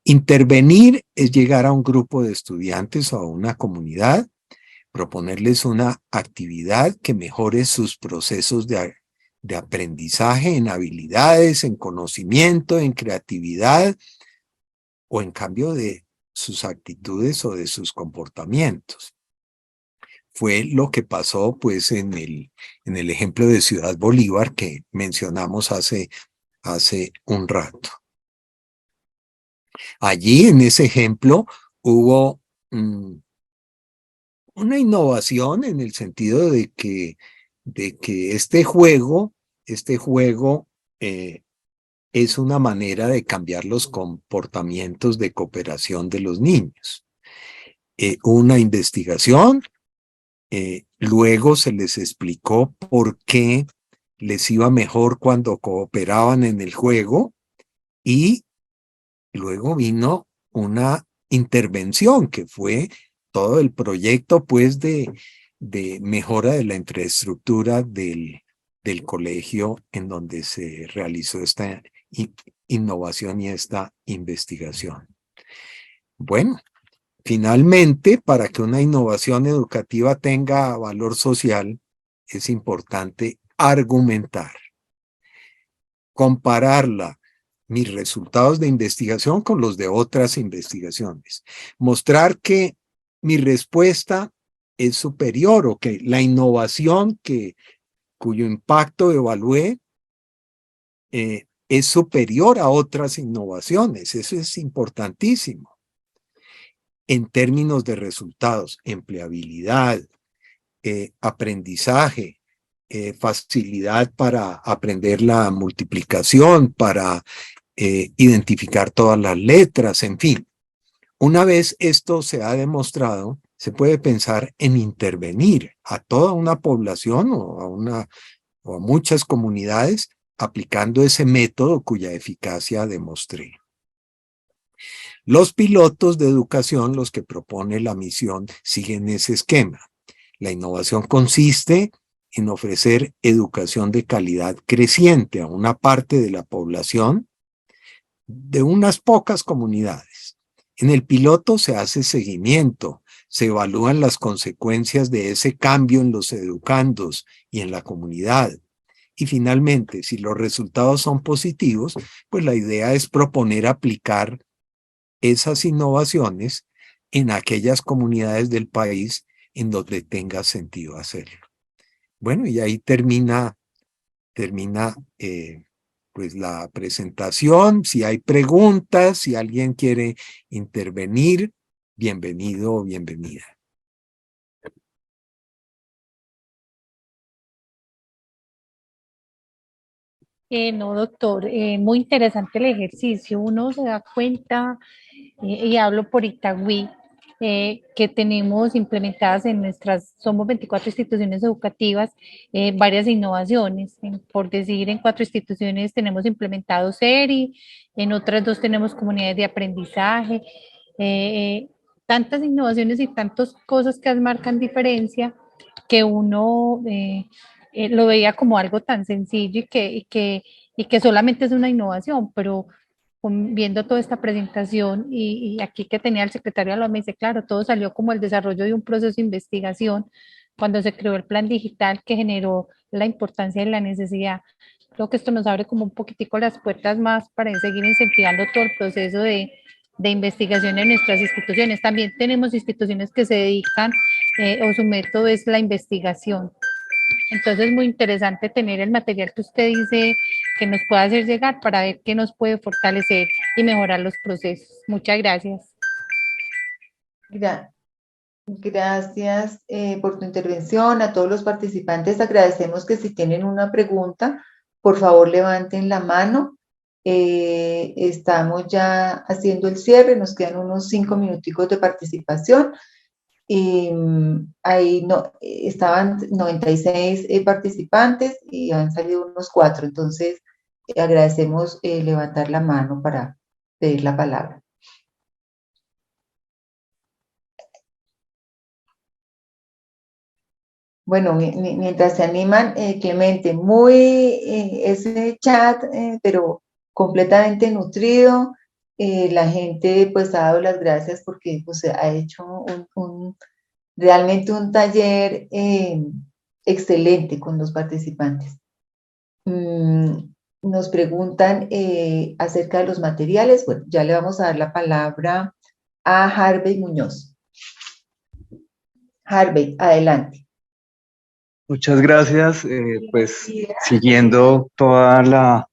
Intervenir es llegar a un grupo de estudiantes o a una comunidad, proponerles una actividad que mejore sus procesos de aprendizaje en habilidades, en conocimiento, en creatividad o en cambio de sus actitudes o de sus comportamientos. Fue lo que pasó pues en el ejemplo de Ciudad Bolívar que mencionamos hace un rato. Allí en ese ejemplo hubo una innovación en el sentido de que este juego es una manera de cambiar los comportamientos de cooperación de los niños. Una investigación, luego se les explicó por qué les iba mejor cuando cooperaban en el juego y luego vino una intervención que fue todo el proyecto pues de mejora de la infraestructura del colegio en donde se realizó esta innovación y esta investigación. Bueno, finalmente, para que una innovación educativa tenga valor social, es importante argumentar. compararla, mis resultados de investigación con los de otras investigaciones, mostrar que mi respuesta es superior o que la innovación cuyo impacto evalué es superior a otras innovaciones. Eso es importantísimo. En términos de resultados, empleabilidad, aprendizaje, facilidad para aprender la multiplicación, para identificar todas las letras, en fin. Una vez esto se ha demostrado, se puede pensar en intervenir a toda una población o a muchas comunidades aplicando ese método cuya eficacia demostré. Los pilotos de educación, los que propone la misión, siguen ese esquema. La innovación consiste en ofrecer educación de calidad creciente a una parte de la población de unas pocas comunidades. En el piloto se hace seguimiento, se evalúan las consecuencias de ese cambio en los educandos y en la comunidad. Y finalmente, si los resultados son positivos, pues la idea es proponer aplicar esas innovaciones en aquellas comunidades del país en donde tenga sentido hacerlo. Bueno, y ahí termina pues la presentación. Si hay preguntas, si alguien quiere intervenir, bienvenido o bienvenida. No, doctor, muy interesante el ejercicio. Uno se da cuenta, y hablo por Itagüí, que tenemos implementadas en somos 24 instituciones educativas, varias innovaciones. Por decir, en 4 instituciones tenemos implementado CERI, en otras 2 tenemos comunidades de aprendizaje, tantas innovaciones y tantas cosas que marcan diferencia que uno lo veía como algo tan sencillo y que solamente es una innovación, pero viendo toda esta presentación y aquí que tenía el secretario de la me dice, claro, todo salió como el desarrollo de un proceso de investigación cuando se creó el plan digital que generó la importancia y la necesidad. Creo que esto nos abre como un poquitico las puertas más para seguir incentivando todo el proceso de investigación en nuestras instituciones. También tenemos instituciones que se dedican o su método es la investigación. Entonces, muy interesante tener el material que usted dice que nos pueda hacer llegar para ver qué nos puede fortalecer y mejorar los procesos. Muchas gracias. Gracias por tu intervención. A todos los participantes agradecemos que si tienen una pregunta, por favor levanten la mano. Estamos ya haciendo el cierre, nos quedan unos 5 minuticos de participación. Y ahí estaban 96 participantes y han salido unos 4, entonces agradecemos levantar la mano para pedir la palabra. Bueno, mientras se animan, Clemente, ese chat, pero completamente nutrido. La gente pues ha dado las gracias porque pues ha hecho realmente un taller excelente con los participantes. Nos preguntan acerca de los materiales. Bueno, ya le vamos a dar la palabra a Harvey Muñoz. Harvey, adelante. Muchas gracias. Pues siguiendo toda la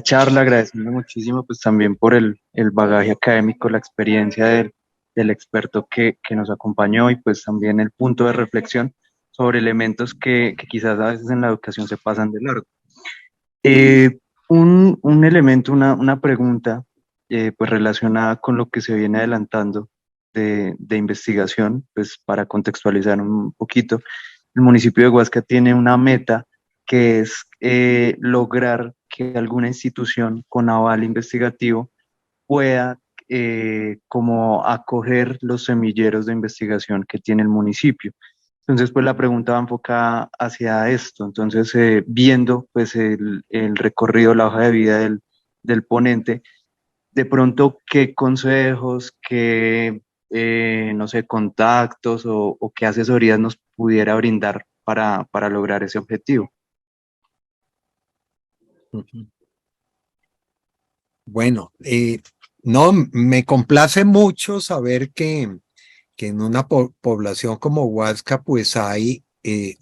charla, agradeciendo muchísimo pues también por el bagaje académico, la experiencia del experto que nos acompañó y pues también el punto de reflexión sobre elementos que quizás a veces en la educación se pasan de largo. Un elemento, una pregunta pues relacionada con lo que se viene adelantando de investigación, pues para contextualizar un poquito. El municipio de Huasca tiene una meta que es lograr que alguna institución con aval investigativo pueda como acoger los semilleros de investigación que tiene el municipio. Entonces, pues la pregunta va enfocada hacia esto. Entonces, viendo pues el recorrido, la hoja de vida del ponente, de pronto, ¿qué consejos, qué, no sé, contactos o qué asesorías nos pudiera brindar para lograr ese objetivo? Bueno, no, me complace mucho saber que en una población como Huasca pues hay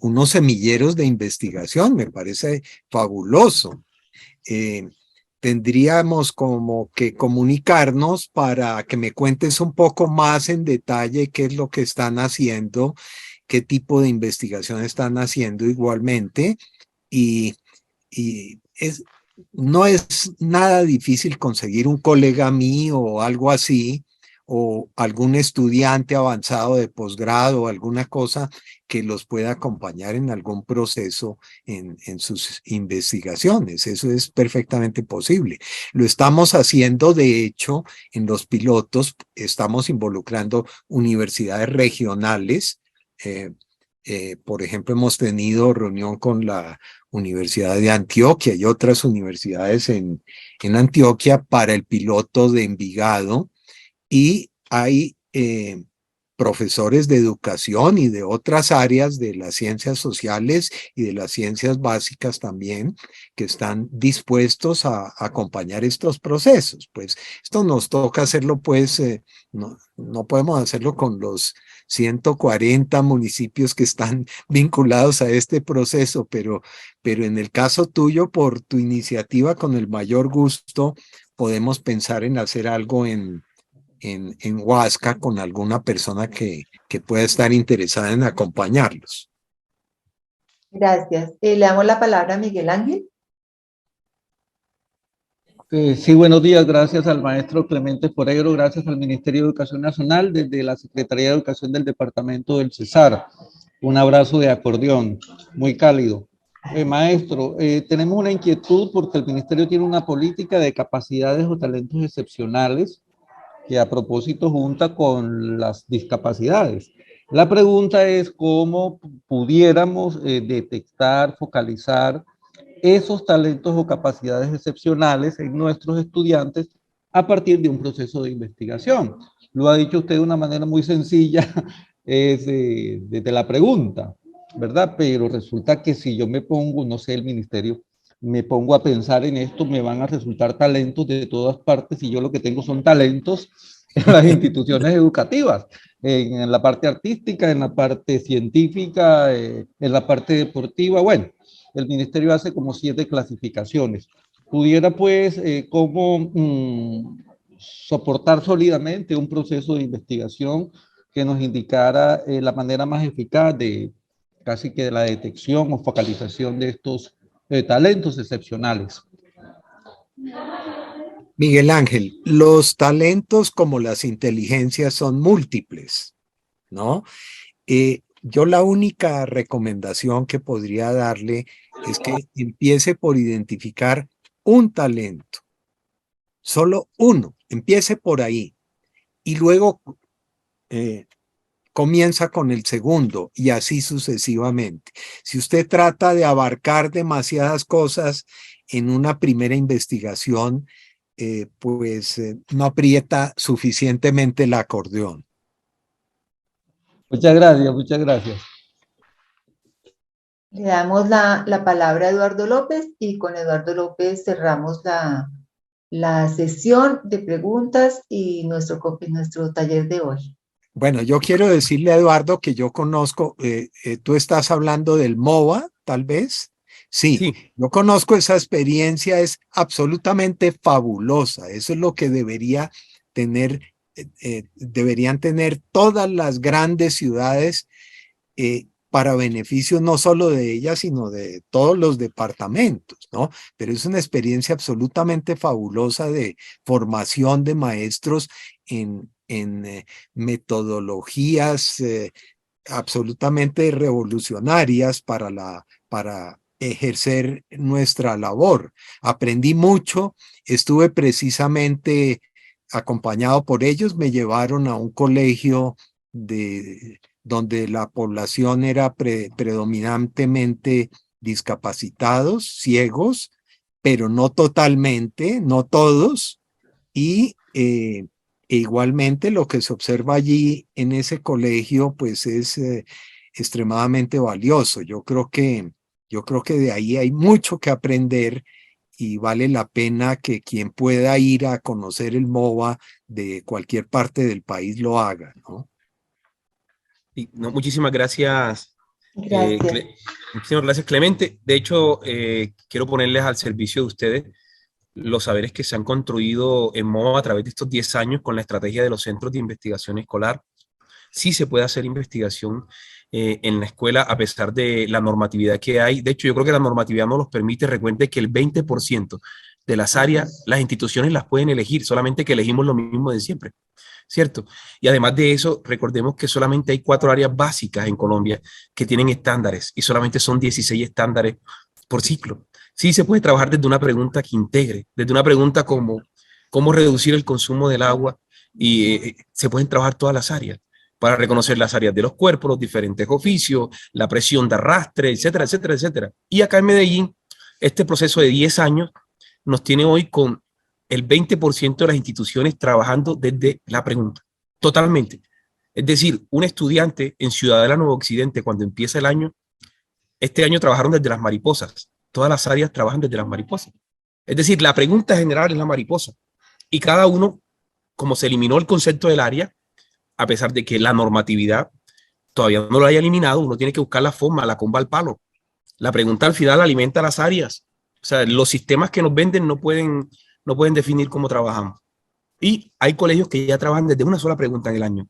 unos semilleros de investigación, me parece fabuloso. Eh, Tendríamos como que comunicarnos para que me cuentes un poco más en detalle qué es lo que están haciendo, qué tipo de investigación están haciendo igualmente y, y no es nada difícil conseguir un colega mío o algo así, o algún estudiante avanzado de posgrado o alguna cosa que los pueda acompañar en algún proceso en sus investigaciones. Eso es perfectamente posible. Lo estamos haciendo, de hecho, en los pilotos, estamos involucrando universidades regionales. eh, por ejemplo, hemos tenido reunión con la Universidad de Antioquia y otras universidades en Antioquia para el piloto de Envigado, y hay profesores de educación y de otras áreas de las ciencias sociales y de las ciencias básicas también que están dispuestos a acompañar estos procesos. Pues esto nos toca hacerlo, pues no podemos hacerlo con los 140 municipios que están vinculados a este proceso, pero en el caso tuyo, por tu iniciativa, con el mayor gusto, podemos pensar en hacer algo en Huasca con alguna persona que pueda estar interesada en acompañarlos. Gracias. Le damos la palabra a Miguel Ángel. Sí, buenos días. Gracias al maestro Clemente Forero, gracias al Ministerio de Educación Nacional, desde la Secretaría de Educación del Departamento del Cesar. Un abrazo de acordeón, muy cálido. Maestro, tenemos una inquietud porque el Ministerio tiene una política de capacidades o talentos excepcionales que a propósito junta con las discapacidades. La pregunta es cómo pudiéramos detectar, focalizar esos talentos o capacidades excepcionales en nuestros estudiantes a partir de un proceso de investigación. Lo ha dicho usted de una manera muy sencilla desde la pregunta, ¿verdad? Pero resulta que si yo me pongo, no sé, el ministerio, me pongo a pensar en esto, me van a resultar talentos de todas partes y yo lo que tengo son talentos en las instituciones educativas, en la parte artística, en la parte científica, en la parte deportiva. Bueno, el ministerio hace como 7 clasificaciones. Pudiera pues cómo soportar sólidamente un proceso de investigación que nos indicara la manera más eficaz de casi que de la detección o focalización de estos talentos excepcionales. Miguel Ángel, los talentos como las inteligencias son múltiples, ¿no? Yo la única recomendación que podría darle es que empiece por identificar un talento, solo uno, empiece por ahí y luego comienza con el segundo y así sucesivamente. Si usted trata de abarcar demasiadas cosas en una primera investigación, pues no aprieta suficientemente el acordeón. Muchas gracias, muchas gracias. Le damos la palabra a Eduardo López y con Eduardo López cerramos la sesión de preguntas y nuestro taller de hoy. Bueno, yo quiero decirle a Eduardo que yo conozco, tú estás hablando del MOVA, tal vez. Sí, Sí, yo conozco esa experiencia, es absolutamente fabulosa. Eso es lo que deberían tener todas las grandes ciudades para beneficio no solo de ellas, sino de todos los departamentos, ¿no? Pero es una experiencia absolutamente fabulosa de formación de maestros en metodologías absolutamente revolucionarias para ejercer nuestra labor. Aprendí mucho, estuve precisamente acompañado por ellos, me llevaron a un colegio donde la población era predominantemente discapacitados, ciegos, pero no totalmente, no todos, y igualmente lo que se observa allí en ese colegio pues es extremadamente valioso. Yo creo que de ahí hay mucho que aprender y vale la pena que quien pueda ir a conocer el MOVA de cualquier parte del país lo haga, ¿no? Y, no, muchísimas gracias. Gracias. Muchísimas gracias, Clemente. De hecho, quiero ponerles al servicio de ustedes los saberes que se han construido en MOVA a través de estos 10 años con la estrategia de los centros de investigación escolar. Sí se puede hacer investigación en la escuela a pesar de la normatividad que hay. De hecho, yo creo que la normatividad no los permite. Recuerde que el 20% de las áreas, las instituciones las pueden elegir, solamente que elegimos lo mismo de siempre, ¿cierto? Y además de eso, recordemos que solamente hay 4 áreas básicas en Colombia que tienen estándares y solamente son 16 estándares por ciclo. Sí se puede trabajar desde una pregunta que integre, desde una pregunta como cómo reducir el consumo del agua y se pueden trabajar todas las áreas para reconocer las áreas de los cuerpos, los diferentes oficios, la presión de arrastre, etcétera, etcétera, etcétera. Y acá en Medellín, este proceso de 10 años nos tiene hoy con el 20% de las instituciones trabajando desde la pregunta, totalmente. Es decir, un estudiante en Ciudadela Nuevo Occidente, cuando empieza el año, este año trabajaron desde las mariposas. Todas las áreas trabajan desde las mariposas. Es decir, la pregunta general es la mariposa. Y cada uno, como se eliminó el concepto del área, a pesar de que la normatividad todavía no lo haya eliminado, uno tiene que buscar la forma, la comba al palo. La pregunta al final alimenta las áreas. O sea, los sistemas que nos venden no pueden definir cómo trabajamos. Y hay colegios que ya trabajan desde una sola pregunta en el año,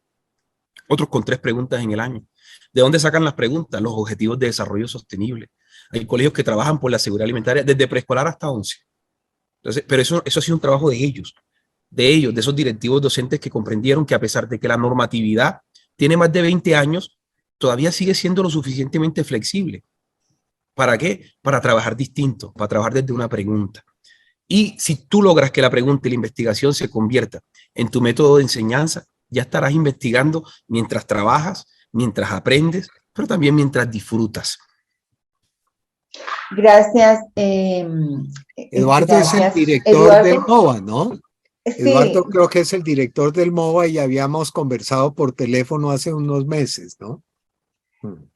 otros con 3 preguntas en el año. ¿De dónde sacan las preguntas? Los objetivos de desarrollo sostenible. Hay colegios que trabajan por la seguridad alimentaria desde preescolar hasta 11. Entonces, pero eso ha sido un trabajo de ellos, de esos directivos docentes que comprendieron que a pesar de que la normatividad tiene más de 20 años, todavía sigue siendo lo suficientemente flexible. ¿Para qué? Para trabajar distinto, para trabajar desde una pregunta. Y si tú logras que la pregunta y la investigación se convierta en tu método de enseñanza, ya estarás investigando mientras trabajas, mientras aprendes, pero también mientras disfrutas. Gracias. Eduardo es el director del MOVA, ¿no? Sí. Eduardo creo que es el director del MOVA y habíamos conversado por teléfono hace unos meses, ¿no?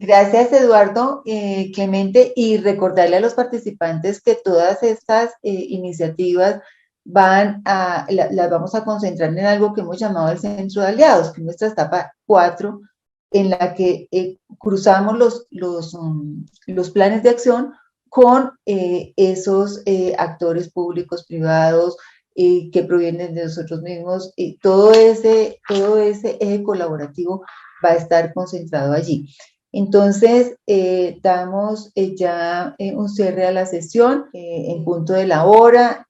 Gracias, Eduardo, Clemente, y recordarle a los participantes que todas estas iniciativas las vamos a concentrar en algo que hemos llamado el Centro de Aliados, que es nuestra etapa 4, en la que cruzamos los planes de acción con esos actores públicos, privados, que provienen de nosotros mismos, y todo ese eje colaborativo va a estar concentrado allí. Entonces, damos ya un cierre a la sesión en punto de la hora,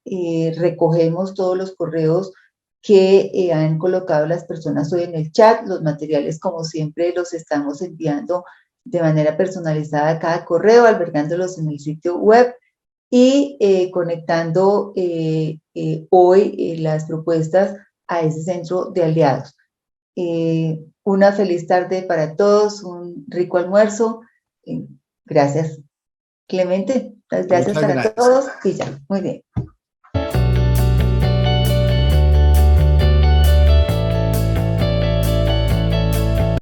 recogemos todos los correos que han colocado las personas hoy en el chat, los materiales como siempre los estamos enviando de manera personalizada a cada correo, albergándolos en el sitio web y conectando hoy las propuestas a ese centro de aliados. Una feliz tarde para todos, un rico almuerzo. Gracias, Clemente. Las gracias para todos y ya, muy bien.